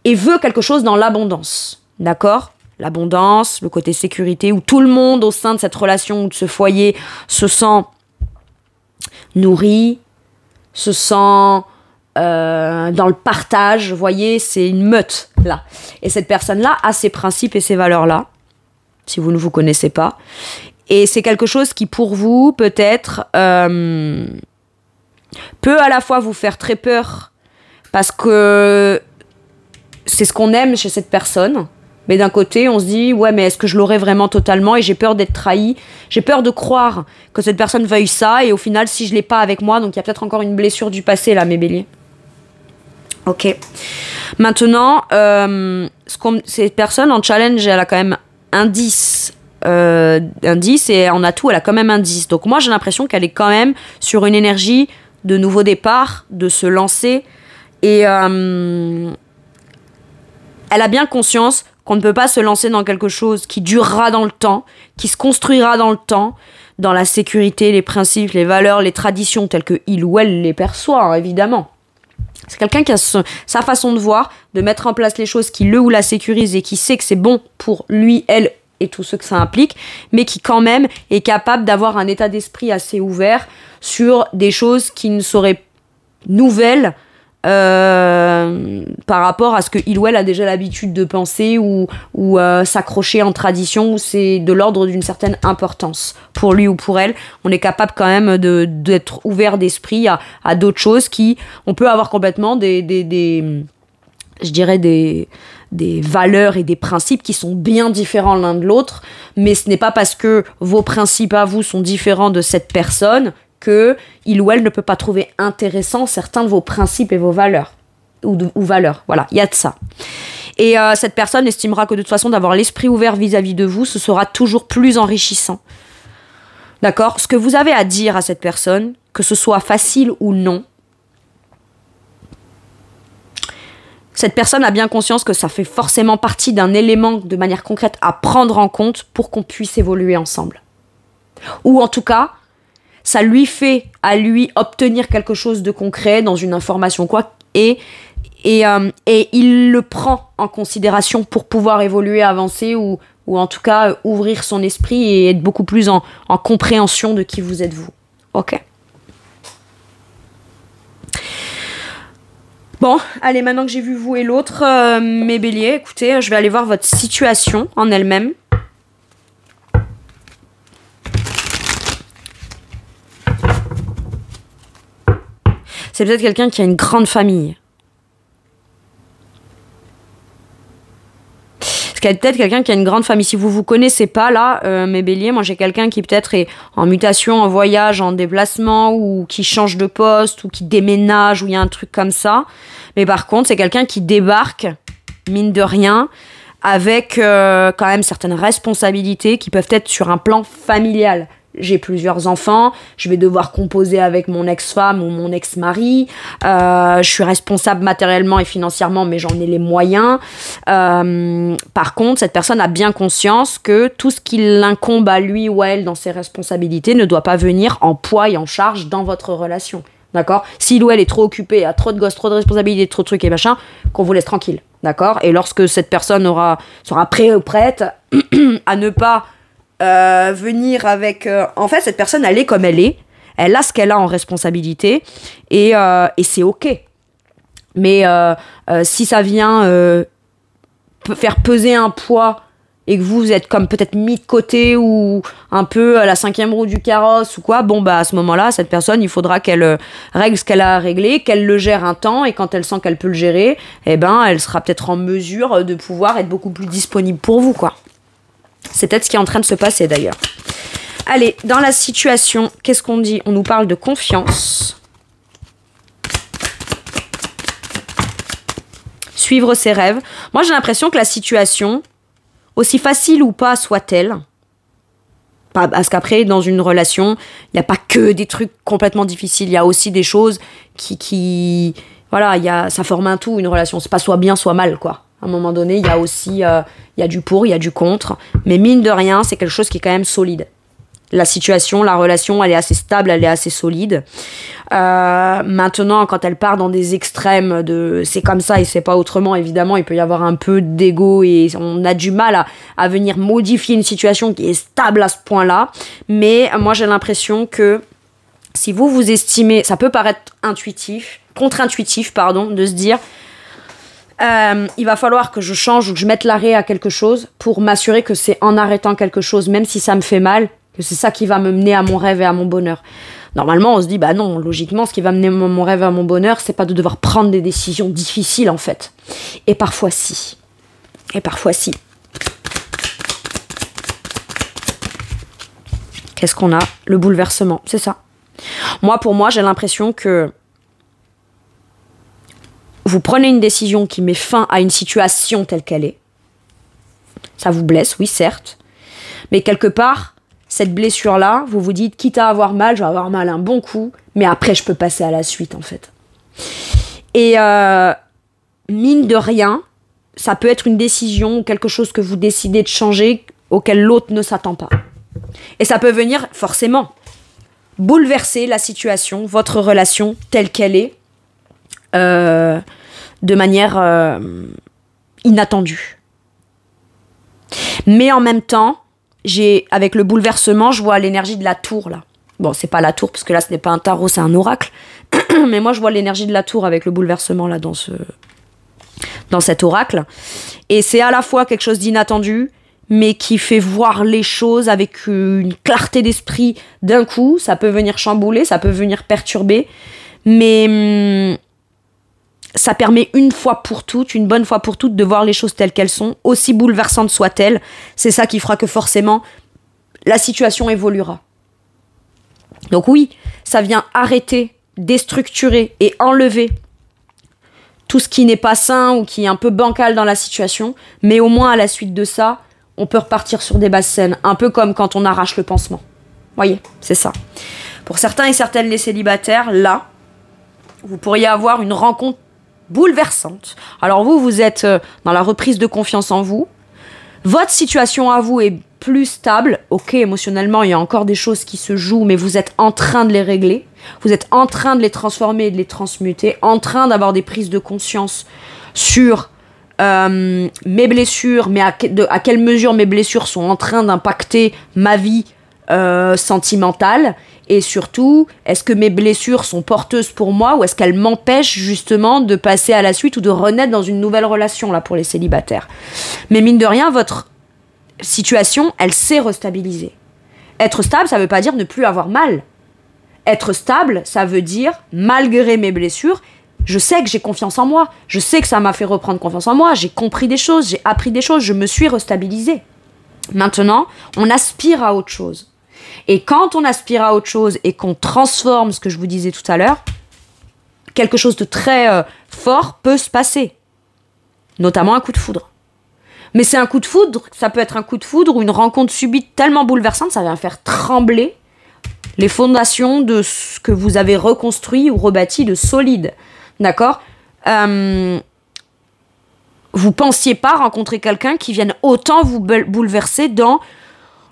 Speaker 1: et veut quelque chose dans l'abondance. D'accord? L'abondance, le côté sécurité, où tout le monde au sein de cette relation ou de ce foyer se sent nourri, se sent dans le partage. Vous voyez, c'est une meute, là. Et cette personne-là a ses principes et ses valeurs-là, si vous ne vous connaissez pas. Et c'est quelque chose qui, pour vous, peut-être, peut à la fois vous faire très peur, parce que c'est ce qu'on aime chez cette personne. Mais d'un côté, on se dit, ouais, mais est-ce que je l'aurais vraiment totalement? Et j'ai peur d'être trahi. J'ai peur de croire que cette personne veuille ça. Et au final, si je l'ai pas avec moi, donc il y a peut-être encore une blessure du passé, là, mes béliers. Ok. Maintenant, cette personne en challenge, elle a quand même un 10. Un 10 et en atout, elle a quand même un 10. Donc moi, j'ai l'impression qu'elle est quand même sur une énergie de nouveau départ, de se lancer. Et elle a bien conscience qu'on ne peut pas se lancer dans quelque chose qui durera dans le temps, qui se construira dans le temps, dans la sécurité, les principes, les valeurs, les traditions telles que il ou elle les perçoit, hein, évidemment. C'est quelqu'un qui a sa façon de voir, de mettre en place les choses qui le ou la sécurisent et qui sait que c'est bon pour lui, elle et tout ce que ça implique, mais qui quand même est capable d'avoir un état d'esprit assez ouvert sur des choses qui ne seraient nouvelles par rapport à ce que il ou elle a déjà l'habitude de penser ou s'accrocher en tradition, où c'est de l'ordre d'une certaine importance pour lui ou pour elle. On est capable quand même d'être ouvert d'esprit à d'autres choses qui, on peut avoir complètement je dirais des valeurs et des principes qui sont bien différents l'un de l'autre, mais ce n'est pas parce que vos principes à vous sont différents de cette personne que il ou elle ne peut pas trouver intéressant certains de vos principes et vos valeurs. Ou valeurs, voilà, il y a de ça. Et cette personne estimera que de toute façon, d'avoir l'esprit ouvert vis-à-vis de vous, ce sera toujours plus enrichissant. D'accord? Ce que vous avez à dire à cette personne, que ce soit facile ou non, cette personne a bien conscience que ça fait forcément partie d'un élément de manière concrète à prendre en compte pour qu'on puisse évoluer ensemble. Ou en tout cas, ça lui fait à lui obtenir quelque chose de concret dans une information quoi, et il le prend en considération pour pouvoir évoluer, avancer ou en tout cas ouvrir son esprit et être beaucoup plus en compréhension de qui vous êtes vous. Ok. Bon, allez, maintenant que j'ai vu vous et l'autre, mes béliers, écoutez, je vais aller voir votre situation en elle-même. C'est peut-être quelqu'un qui a une grande famille. C'est peut-être quelqu'un qui a une grande famille. Si vous vous connaissez pas, là, mes béliers, moi j'ai quelqu'un qui peut-être est en mutation, en voyage, en déplacement, ou qui change de poste, ou qui déménage, ou il y a un truc comme ça. Mais par contre, c'est quelqu'un qui débarque, mine de rien, avec quand même certaines responsabilités qui peuvent être sur un plan familial. J'ai plusieurs enfants, je vais devoir composer avec mon ex-femme ou mon ex-mari, je suis responsable matériellement et financièrement, mais j'en ai les moyens. Par contre, cette personne a bien conscience que tout ce qui l'incombe à lui ou à elle dans ses responsabilités ne doit pas venir en poids et en charge dans votre relation. D'accord? Si ou elle est trop occupée, a trop de gosses, trop de responsabilités, trop de trucs et machin, qu'on vous laisse tranquille. D'accord? Et lorsque cette personne sera prête ou prête à ne pas venir avec... En fait, cette personne, elle est comme elle est. Elle a ce qu'elle a en responsabilité. Et c'est OK. Mais si ça vient faire peser un poids et que vous êtes comme peut-être mis de côté ou un peu à la 5e roue du carrosse ou quoi, bon, bah à ce moment-là, cette personne, il faudra qu'elle règle ce qu'elle a à régler, qu'elle le gère un temps, et quand elle sent qu'elle peut le gérer, eh ben, elle sera peut-être en mesure de pouvoir être beaucoup plus disponible pour vous, quoi. C'est peut-être ce qui est en train de se passer, d'ailleurs. Allez, dans la situation, qu'est-ce qu'on dit? On nous parle de confiance. Suivre ses rêves. Moi, j'ai l'impression que la situation, aussi facile ou pas soit-elle, parce qu'après, dans une relation, il n'y a pas que des trucs complètement difficiles. Il y a aussi des choses voilà, ça forme un tout, une relation. C'est pas soit bien, soit mal, quoi. À un moment donné, il y a aussi il y a du pour, il y a du contre. Mais mine de rien, c'est quelque chose qui est quand même solide. La situation, la relation, elle est assez stable, elle est assez solide. Maintenant, quand elle part dans des extrêmes de c'est comme ça et c'est pas autrement, évidemment, il peut y avoir un peu d'ego et on a du mal à venir modifier une situation qui est stable à ce point-là. Mais moi, j'ai l'impression que si vous estimez, ça peut paraître contre-intuitif, de se dire il va falloir que je change ou que je mette l'arrêt à quelque chose pour m'assurer que c'est en arrêtant quelque chose, même si ça me fait mal, que c'est ça qui va me mener à mon rêve et à mon bonheur. Normalement, on se dit, bah non, logiquement, ce qui va mener mon rêve et à mon bonheur, c'est pas de devoir prendre des décisions difficiles, en fait. Et parfois, si. Qu'est-ce qu'on a? Le bouleversement, c'est ça. Pour moi, j'ai l'impression que vous prenez une décision qui met fin à une situation telle qu'elle est. Ça vous blesse, oui, certes. Mais quelque part, cette blessure-là, vous vous dites, quitte à avoir mal, je vais avoir mal un bon coup, mais après, je peux passer à la suite, en fait. Et mine de rien, ça peut être une décision ou quelque chose que vous décidez de changer auquel l'autre ne s'attend pas. Et ça peut venir, forcément, bouleverser la situation, votre relation telle qu'elle est, de manière inattendue. Mais en même temps, avec le bouleversement, je vois l'énergie de la tour, là. Bon, c'est pas la tour, parce que là, ce n'est pas un tarot, c'est un oracle. Mais moi, je vois l'énergie de la tour avec le bouleversement, là, dans cet oracle. Et c'est à la fois quelque chose d'inattendu, mais qui fait voir les choses avec une clarté d'esprit d'un coup. Ça peut venir chambouler, ça peut venir perturber, mais ça permet une bonne fois pour toutes, de voir les choses telles qu'elles sont, aussi bouleversantes soient-elles. C'est ça qui fera que forcément, la situation évoluera. Donc oui, ça vient arrêter, déstructurer et enlever tout ce qui n'est pas sain ou qui est un peu bancal dans la situation, mais au moins à la suite de ça, on peut repartir sur des bases saines, un peu comme quand on arrache le pansement. Voyez, c'est ça. Pour certains et certaines les célibataires, là, vous pourriez avoir une rencontre bouleversante. Alors vous êtes dans la reprise de confiance en vous. Votre situation à vous est plus stable. Ok, émotionnellement, il y a encore des choses qui se jouent, mais vous êtes en train de les régler. Vous êtes en train de les transformer et de les transmuter, en train d'avoir des prises de conscience sur mes blessures, mais à quelle mesure mes blessures sont en train d'impacter ma vie sentimentale. Et surtout, est-ce que mes blessures sont porteuses pour moi ou est-ce qu'elles m'empêchent justement de passer à la suite ou de renaître dans une nouvelle relation, là, pour les célibataires. Mais mine de rien, votre situation, elle s'est restabilisée. Être stable, ça veut pas dire ne plus avoir mal. Être stable, ça veut dire, malgré mes blessures, je sais que j'ai confiance en moi. Je sais que ça m'a fait reprendre confiance en moi. J'ai compris des choses, j'ai appris des choses, je me suis restabilisée. Maintenant, on aspire à autre chose. Et quand on aspire à autre chose et qu'on transforme ce que je vous disais tout à l'heure, quelque chose de très fort peut se passer. Notamment un coup de foudre. Mais c'est un coup de foudre, ça peut être un coup de foudre ou une rencontre subite tellement bouleversante, ça vient faire trembler les fondations de ce que vous avez reconstruit ou rebâti de solide. D'accord ? Vous pensiez pas rencontrer quelqu'un qui vienne autant vous bouleverser dans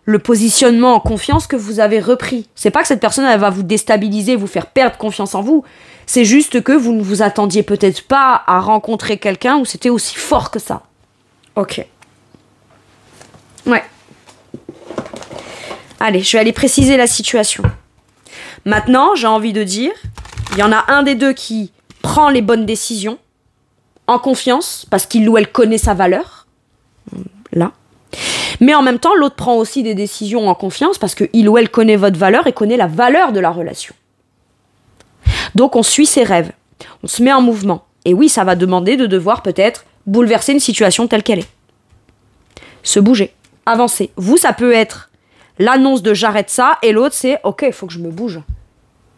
Speaker 1: le positionnement en confiance que vous avez repris. C'est pas que cette personne, elle va vous déstabiliser, vous faire perdre confiance en vous. C'est juste que vous ne vous attendiez peut-être pas à rencontrer quelqu'un où c'était aussi fort que ça. Ok. Ouais. Allez, je vais aller préciser la situation. Maintenant, j'ai envie de dire, il y en a un des deux qui prend les bonnes décisions, en confiance, parce qu'il ou elle connaît sa valeur. Là. Mais en même temps, l'autre prend aussi des décisions en confiance parce qu'il ou elle connaît votre valeur et connaît la valeur de la relation. Donc on suit ses rêves, on se met en mouvement. Et oui, ça va demander de devoir peut-être bouleverser une situation telle qu'elle est. Se bouger, avancer. Vous, ça peut être l'annonce de j'arrête ça, et l'autre c'est ok, il faut que je me bouge.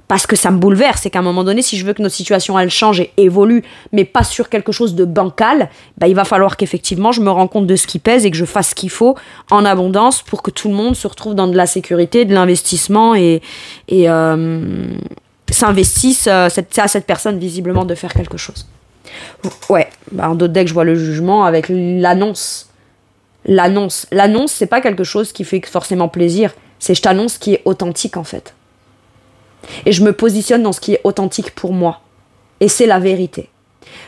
Speaker 1: Parce que ça me bouleverse, c'est qu'à un moment donné, si je veux que notre situation elle change et évolue, mais pas sur quelque chose de bancal, bah, il va falloir qu'effectivement je me rende compte de ce qui pèse et que je fasse ce qu'il faut en abondance pour que tout le monde se retrouve dans de la sécurité, de l'investissement et s'investisse à cette personne visiblement de faire quelque chose. Ouais, bah, en d'autres decks, je vois le jugement avec l'annonce. L'annonce, c'est pas quelque chose qui fait forcément plaisir, c'est je t'annonce ce qui est authentique en fait. Et je me positionne dans ce qui est authentique pour moi. Et c'est la vérité.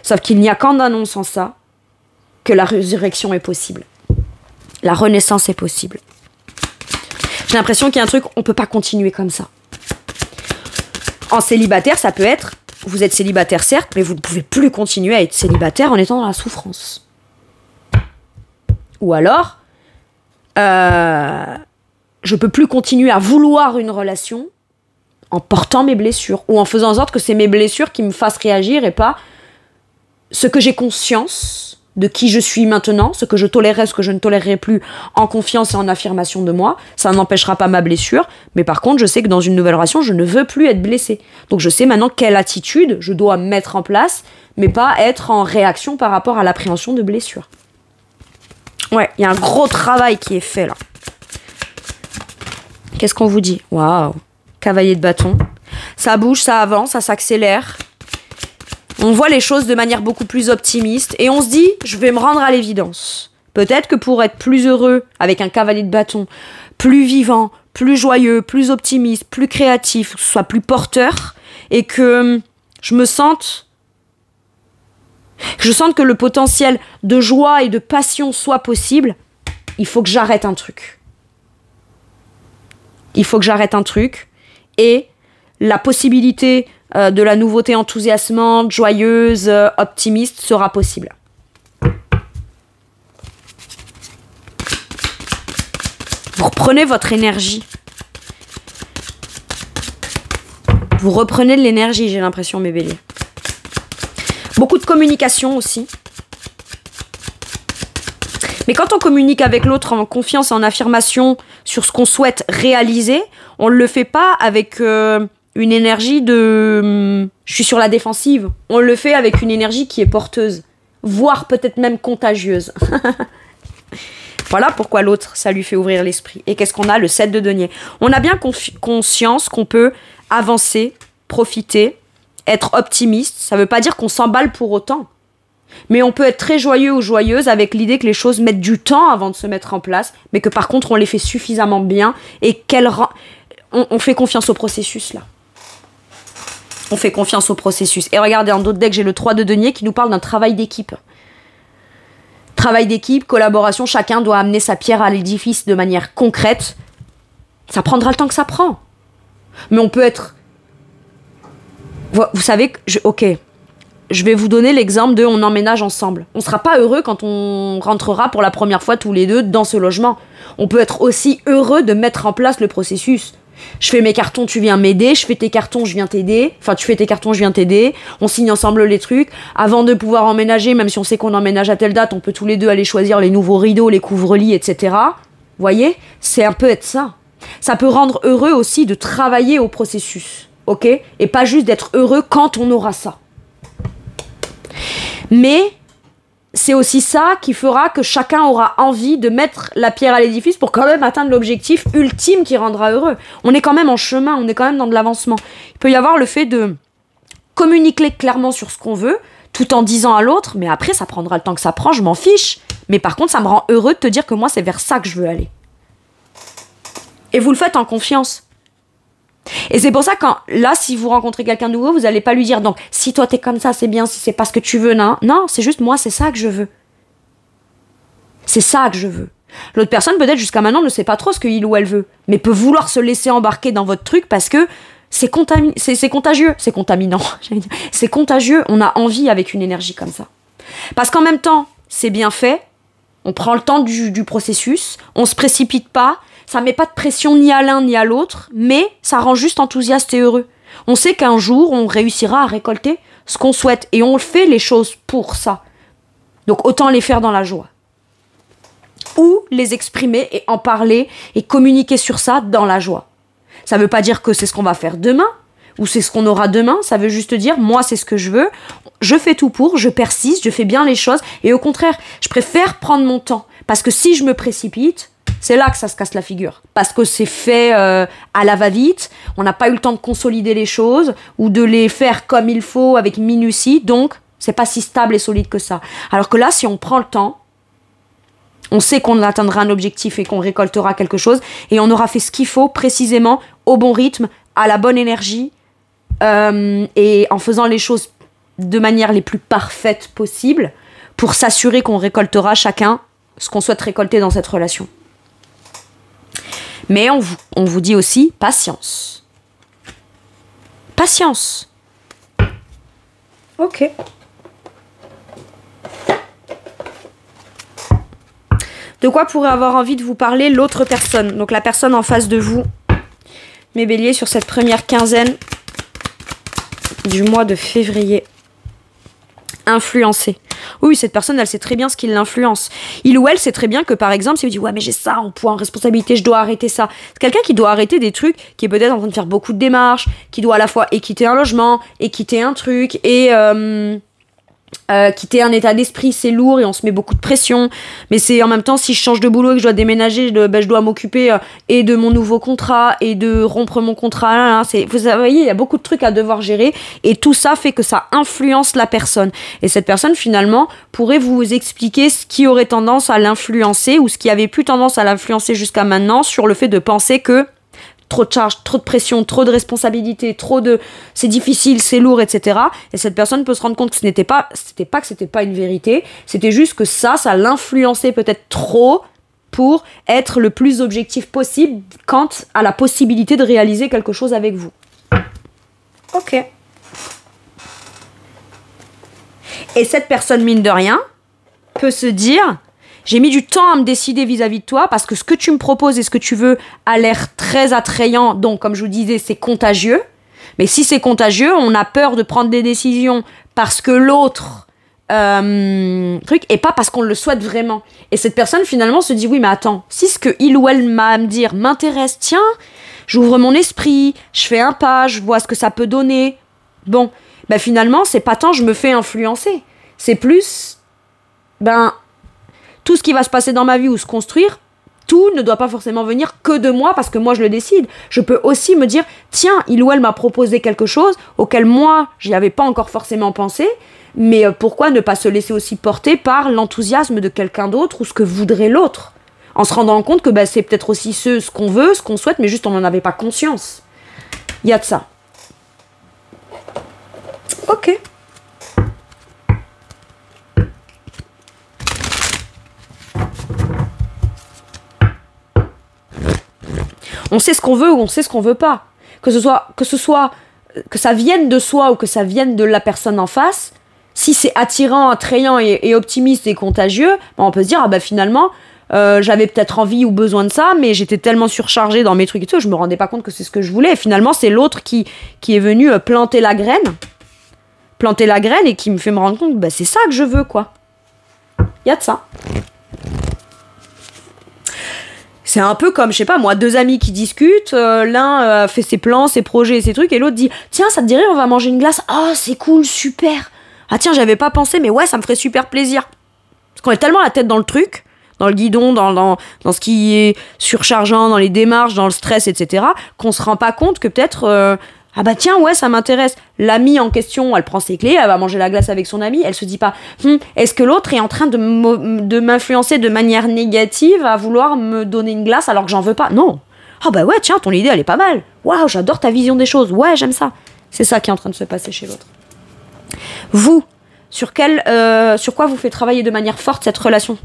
Speaker 1: Sauf qu'il n'y a qu'en annonçant ça que la résurrection est possible. La renaissance est possible. J'ai l'impression qu'il y a un truc, on peut pas continuer comme ça. En célibataire, ça peut être, vous êtes célibataire certes, mais vous ne pouvez plus continuer à être célibataire en étant dans la souffrance. Ou alors, je peux plus continuer à vouloir une relation en portant mes blessures, ou en faisant en sorte que c'est mes blessures qui me fassent réagir et pas ce que j'ai conscience de qui je suis maintenant, ce que je tolérerai, ce que je ne tolérerai plus en confiance et en affirmation de moi. Ça n'empêchera pas ma blessure, mais par contre, je sais que dans une nouvelle relation, je ne veux plus être blessée. Donc je sais maintenant quelle attitude je dois mettre en place, mais pas être en réaction par rapport à l'appréhension de blessure. Ouais, il y a un gros travail qui est fait là. Qu'est-ce qu'on vous dit? Waouh! Cavalier de bâton. Ça bouge, ça avance, ça s'accélère. On voit les choses de manière beaucoup plus optimiste et on se dit, je vais me rendre à l'évidence. Peut-être que pour être plus heureux avec un cavalier de bâton, plus vivant, plus joyeux, plus optimiste, plus créatif, soit plus porteur et que je sente que le potentiel de joie et de passion soit possible, il faut que j'arrête un truc. Il faut que j'arrête un truc. Et la possibilité de la nouveauté enthousiasmante, joyeuse, optimiste sera possible. Vous reprenez votre énergie. Vous reprenez de l'énergie, j'ai l'impression, mes béliers. Beaucoup de communication aussi. Mais quand on communique avec l'autre en confiance et en affirmation sur ce qu'on souhaite réaliser, on ne le fait pas avec une énergie de je suis sur la défensive. On le fait avec une énergie qui est porteuse, voire peut-être même contagieuse. Voilà pourquoi l'autre, ça lui fait ouvrir l'esprit. Et qu'est-ce qu'on a? Le 7 de denier. On a bien conscience qu'on peut avancer, profiter, être optimiste. Ça ne veut pas dire qu'on s'emballe pour autant. Mais on peut être très joyeux ou joyeuse avec l'idée que les choses mettent du temps avant de se mettre en place, mais que par contre on les fait suffisamment bien et on fait confiance au processus là. On fait confiance au processus. Et regardez, en d'autres decks, j'ai le 3 de denier qui nous parle d'un travail d'équipe. Travail d'équipe, collaboration, chacun doit amener sa pierre à l'édifice de manière concrète. Ça prendra le temps que ça prend. Mais on peut être... Vous savez que... Je vais vous donner l'exemple de on emménage ensemble. On sera pas heureux quand on rentrera pour la première fois tous les deux dans ce logement. On peut être aussi heureux de mettre en place le processus. Je fais mes cartons, tu viens m'aider. Je fais tes cartons, je viens t'aider. Enfin, tu fais tes cartons, je viens t'aider. On signe ensemble les trucs. Avant de pouvoir emménager, même si on sait qu'on emménage à telle date, on peut tous les deux aller choisir les nouveaux rideaux, les couvre-lits, etc. Vous voyez? C'est un peu être ça. Ça peut rendre heureux aussi de travailler au processus. Ok? Et pas juste d'être heureux quand on aura ça. Mais c'est aussi ça qui fera que chacun aura envie de mettre la pierre à l'édifice pour quand même atteindre l'objectif ultime qui rendra heureux. On est quand même en chemin, on est quand même dans de l'avancement. Il peut y avoir le fait de communiquer clairement sur ce qu'on veut, tout en disant à l'autre, mais après ça prendra le temps que ça prend, je m'en fiche. Mais par contre, ça me rend heureux de te dire que moi, c'est vers ça que je veux aller. Et vous le faites en confiance. Et c'est pour ça que là, si vous rencontrez quelqu'un de nouveau, vous n'allez pas lui dire donc si toi t'es comme ça, c'est bien, si c'est pas ce que tu veux, non. Non, c'est juste moi, c'est ça que je veux. C'est ça que je veux. L'autre personne, peut-être jusqu'à maintenant, ne sait pas trop ce qu'il ou elle veut, mais peut vouloir se laisser embarquer dans votre truc parce que c'est contagieux. C'est contaminant. C'est contagieux. On a envie avec une énergie comme ça. Parce qu'en même temps, c'est bien fait. On prend le temps du processus. On se précipite pas. Ça met pas de pression ni à l'un ni à l'autre, mais ça rend juste enthousiaste et heureux. On sait qu'un jour, on réussira à récolter ce qu'on souhaite et on fait les choses pour ça. Donc autant les faire dans la joie. Ou les exprimer et en parler et communiquer sur ça dans la joie. Ça veut pas dire que c'est ce qu'on va faire demain ou c'est ce qu'on aura demain, ça veut juste dire moi c'est ce que je veux, je fais tout pour, je persiste, je fais bien les choses et au contraire, je préfère prendre mon temps parce que si je me précipite, c'est là que ça se casse la figure. Parce que c'est fait à la va-vite, on n'a pas eu le temps de consolider les choses ou de les faire comme il faut avec minutie, donc c'est pas si stable et solide que ça. Alors que là, si on prend le temps, on sait qu'on atteindra un objectif et qu'on récoltera quelque chose et on aura fait ce qu'il faut précisément au bon rythme, à la bonne énergie et en faisant les choses de manière les plus parfaites possibles pour s'assurer qu'on récoltera chacun ce qu'on souhaite récolter dans cette relation. Mais on vous dit aussi patience. Patience. Ok. De quoi pourrait avoir envie de vous parler l'autre personne? Donc la personne en face de vous, mes béliers, sur cette première quinzaine du mois de février. Influencée. Oui, cette personne, elle sait très bien ce qui l'influence. Il ou elle sait très bien que, par exemple, si vous dites « Ouais, mais j'ai ça en poids, en responsabilité, je dois arrêter ça. » C'est quelqu'un qui doit arrêter des trucs, qui est peut-être en train de faire beaucoup de démarches, qui doit à la fois quitter un logement, et quitter un truc, et quitter un état d'esprit, c'est lourd et on se met beaucoup de pression. Mais c'est en même temps, si je change de boulot et que je dois déménager, je dois m'occuper et de mon nouveau contrat et de rompre mon contrat. Vous voyez, il y a beaucoup de trucs à devoir gérer et tout ça fait que ça influence la personne. Et cette personne, finalement, pourrait vous expliquer ce qui aurait tendance à l'influencer ou ce qui avait plus tendance à l'influencer jusqu'à maintenant sur le fait de penser que trop de charges, trop de pression, trop de responsabilités, c'est difficile, c'est lourd, etc. Et cette personne peut se rendre compte que c'était pas une vérité, c'était juste que ça l'influençait peut-être trop pour être le plus objectif possible quant à la possibilité de réaliser quelque chose avec vous. Ok. Et cette personne, mine de rien, peut se dire... J'ai mis du temps à me décider vis-à-vis de toi parce que ce que tu me proposes et ce que tu veux a l'air très attrayant. Donc, comme je vous disais, c'est contagieux. Mais si c'est contagieux, on a peur de prendre des décisions parce que l'autre et pas parce qu'on le souhaite vraiment. Et cette personne, finalement, se dit, oui, mais attends, si ce que il ou elle m'a à me dire m'intéresse, tiens, j'ouvre mon esprit, je fais un pas, je vois ce que ça peut donner. Bon, finalement, c'est pas tant je me fais influencer. C'est plus, tout ce qui va se passer dans ma vie ou se construire, tout ne doit pas forcément venir que de moi parce que moi je le décide. Je peux aussi me dire, tiens, il ou elle m'a proposé quelque chose auquel moi, j'y avais pas encore forcément pensé, mais pourquoi ne pas se laisser aussi porter par l'enthousiasme de quelqu'un d'autre ou ce que voudrait l'autre, en se rendant compte que c'est peut-être aussi ce qu'on veut, ce qu'on souhaite, mais juste on n'en avait pas conscience. Il y a de ça. Ok. On sait ce qu'on veut ou on sait ce qu'on veut pas. Que ça vienne de soi ou que ça vienne de la personne en face, si c'est attirant, attrayant et optimiste et contagieux, on peut se dire, finalement, j'avais peut-être envie ou besoin de ça, mais j'étais tellement surchargée dans mes trucs et tout, je me rendais pas compte que c'est ce que je voulais. Et finalement, c'est l'autre qui est venu planter la graine et qui me fait me rendre compte, c'est ça que je veux, quoi. Il y a de ça. C'est un peu comme, je sais pas moi, deux amis qui discutent, l'un fait ses plans, ses projets, ses trucs, et l'autre dit « Tiens, ça te dirait, on va manger une glace ?»« Ah, c'est cool, super !»« Ah tiens, j'avais pas pensé, mais ouais, ça me ferait super plaisir. » Parce qu'on est tellement la tête dans le truc, dans le guidon, dans ce qui est surchargeant, dans les démarches, dans le stress, etc., qu'on se rend pas compte que peut-être... Ah tiens, ouais, ça m'intéresse. L'amie en question, elle prend ses clés, elle va manger la glace avec son ami, elle se dit pas est-ce que l'autre est en train de m'influencer de manière négative à vouloir me donner une glace alors que j'en veux pas? Non. Ah ouais, tiens, ton idée, elle est pas mal. Waouh, j'adore ta vision des choses. Ouais, j'aime ça. C'est ça qui est en train de se passer chez l'autre. Vous, sur quoi vous fait travailler de manière forte cette relation?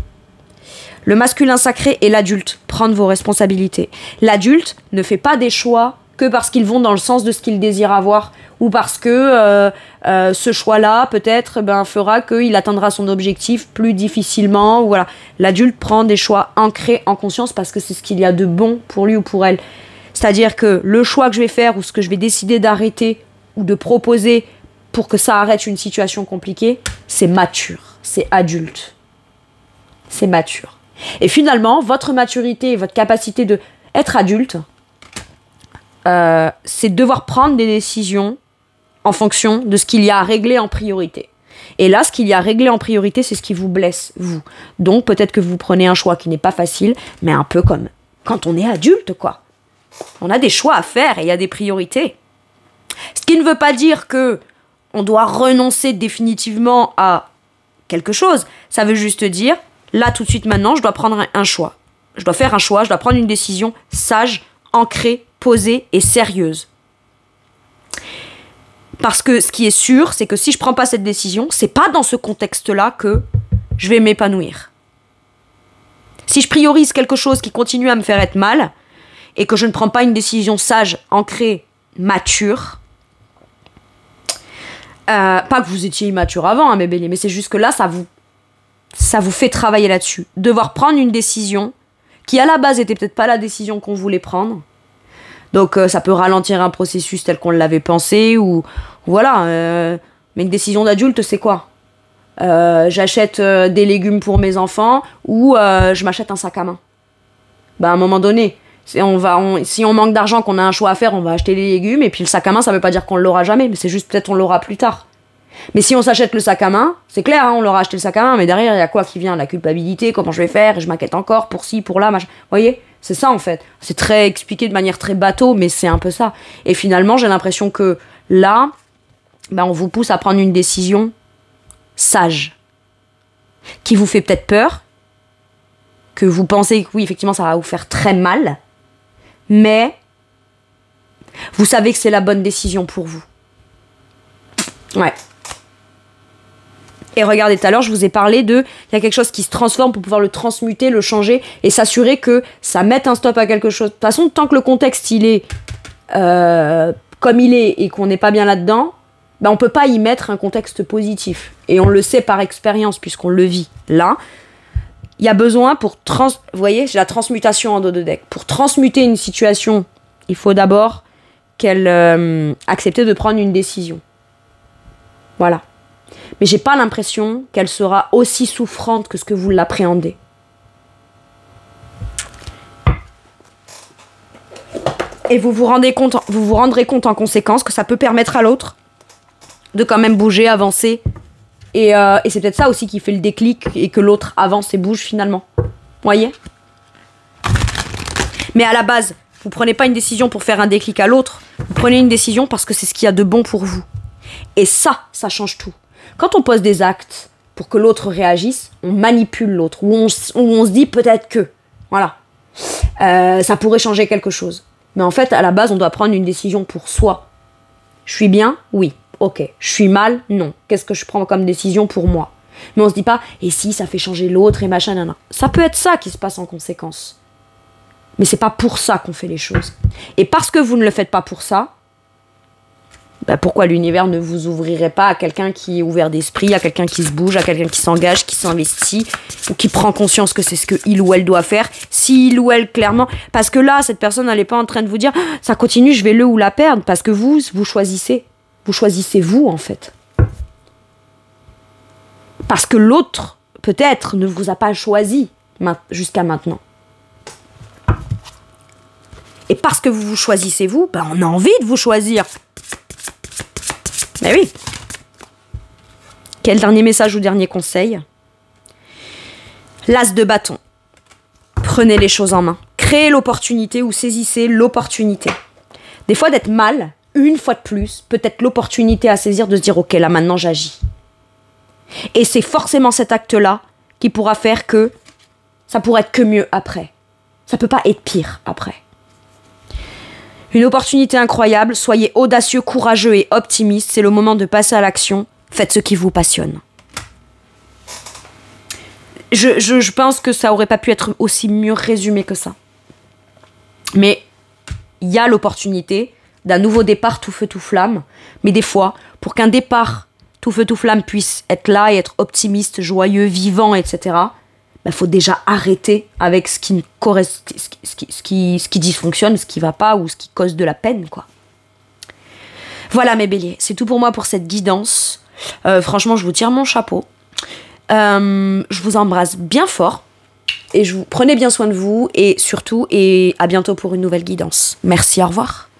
Speaker 1: Le masculin sacré et l'adulte. Prendre vos responsabilités. L'adulte ne fait pas des choix que parce qu'ils vont dans le sens de ce qu'ils désirent avoir ou parce que ce choix-là peut-être fera qu'il atteindra son objectif plus difficilement. Ou voilà. L'adulte prend des choix ancrés en conscience parce que c'est ce qu'il y a de bon pour lui ou pour elle. C'est-à-dire que le choix que je vais faire ou ce que je vais décider d'arrêter ou de proposer pour que ça arrête une situation compliquée, c'est mature, c'est adulte. C'est mature. Et finalement, votre maturité et votre capacité d'être adulte, c'est devoir prendre des décisions en fonction de ce qu'il y a à régler en priorité. Et là, ce qu'il y a à régler en priorité, c'est ce qui vous blesse, vous. Donc, peut-être que vous prenez un choix qui n'est pas facile, mais un peu comme quand on est adulte, quoi. On a des choix à faire et il y a des priorités. Ce qui ne veut pas dire que on doit renoncer définitivement à quelque chose. Ça veut juste dire, là, tout de suite, maintenant, je dois prendre un choix. Je dois faire un choix, je dois prendre une décision sage, ancrée, posée et sérieuse. Parce que ce qui est sûr, c'est que si je prends pas cette décision, c'est pas dans ce contexte-là que je vais m'épanouir. Si je priorise quelque chose qui continue à me faire être mal, et que je ne prends pas une décision sage, ancrée, mature, pas que vous étiez immature avant, hein, mes béliers, mais c'est juste que là, ça vous fait travailler là-dessus. Devoir prendre une décision qui, à la base, était peut-être pas la décision qu'on voulait prendre. Donc, ça peut ralentir un processus tel qu'on l'avait pensé, ou voilà. Mais une décision d'adulte, c'est quoi ? J'achète des légumes pour mes enfants, ou je m'achète un sac à main. À un moment donné, si on manque d'argent, qu'on a un choix à faire, on va acheter les légumes, et puis le sac à main, ça veut pas dire qu'on l'aura jamais, mais c'est juste peut-être on l'aura plus tard. Mais si on s'achète le sac à main, c'est clair, hein, on l'aura acheté le sac à main, mais derrière, il y a quoi qui vient ? La culpabilité, comment je vais faire, et je m'inquiète encore pour ci, pour là, machin. Vous voyez ? C'est ça, en fait. C'est très expliqué de manière très bateau, mais c'est un peu ça. Et finalement, j'ai l'impression que là, on vous pousse à prendre une décision sage, qui vous fait peut-être peur, que vous pensez que oui, effectivement, ça va vous faire très mal, mais vous savez que c'est la bonne décision pour vous. Ouais. Et regardez, tout à l'heure, je vous ai parlé il y a quelque chose qui se transforme pour pouvoir le transmuter, le changer et s'assurer que ça mette un stop à quelque chose. De toute façon, tant que le contexte, il est comme il est et qu'on n'est pas bien là-dedans, on peut pas y mettre un contexte positif. Et on le sait par expérience puisqu'on le vit là. Il y a besoin vous voyez, j'ai la transmutation en dos de deck. Pour transmuter une situation, il faut d'abord qu'elle accepte de prendre une décision. Voilà. Mais j'ai pas l'impression qu'elle sera aussi souffrante que ce que vous l'appréhendez. Et vous vous rendrez compte en conséquence que ça peut permettre à l'autre de quand même bouger, avancer. Et c'est peut-être ça aussi qui fait le déclic et que l'autre avance et bouge finalement. Voyez ? Mais à la base, vous prenez pas une décision pour faire un déclic à l'autre. Vous prenez une décision parce que c'est ce qu'il y a de bon pour vous. Et ça change tout. Quand on pose des actes pour que l'autre réagisse, on manipule l'autre. Ou on se dit peut-être que. Voilà. Ça pourrait changer quelque chose. Mais en fait, à la base, on doit prendre une décision pour soi. Je suis bien ? Oui. Ok. Je suis mal ? Non. Qu'est-ce que je prends comme décision pour moi ? Mais on se dit pas, et si ça fait changer l'autre et machin, nan. Ça peut être ça qui se passe en conséquence. Mais c'est pas pour ça qu'on fait les choses. Et parce que vous ne le faites pas pour ça, pourquoi l'univers ne vous ouvrirait pas à quelqu'un qui est ouvert d'esprit, à quelqu'un qui se bouge, à quelqu'un qui s'engage, qui s'investit, ou qui prend conscience que c'est ce qu'il ou elle doit faire, si il ou elle, clairement... Parce que là, cette personne, elle n'est pas en train de vous dire « ça continue, je vais le ou la perdre », parce que vous choisissez. Vous choisissez vous, en fait. Parce que l'autre, peut-être, ne vous a pas choisi jusqu'à maintenant. Et parce que vous choisissez vous, on a envie de vous choisir. Mais oui. Quel dernier message ou dernier conseil ? L'as de bâton. Prenez les choses en main. Créez l'opportunité ou saisissez l'opportunité. Des fois, d'être mal, une fois de plus, peut-être l'opportunité à saisir de se dire « Ok, là, maintenant, j'agis. » Et c'est forcément cet acte-là qui pourra faire que ça pourrait être que mieux après. Ça peut pas être pire après. Une opportunité incroyable, soyez audacieux, courageux et optimiste, c'est le moment de passer à l'action, faites ce qui vous passionne. Je pense que ça aurait pas pu être aussi mieux résumé que ça. Mais il y a l'opportunité d'un nouveau départ tout feu tout flamme, mais des fois, pour qu'un départ tout feu tout flamme puisse être là et être optimiste, joyeux, vivant, etc., faut déjà arrêter avec ce qui dysfonctionne, ce qui va pas ou ce qui cause de la peine, quoi. Voilà mes béliers, c'est tout pour moi pour cette guidance. Franchement, je vous tire mon chapeau. Je vous embrasse bien fort. Et prenez bien soin de vous et surtout, et à bientôt pour une nouvelle guidance. Merci, au revoir.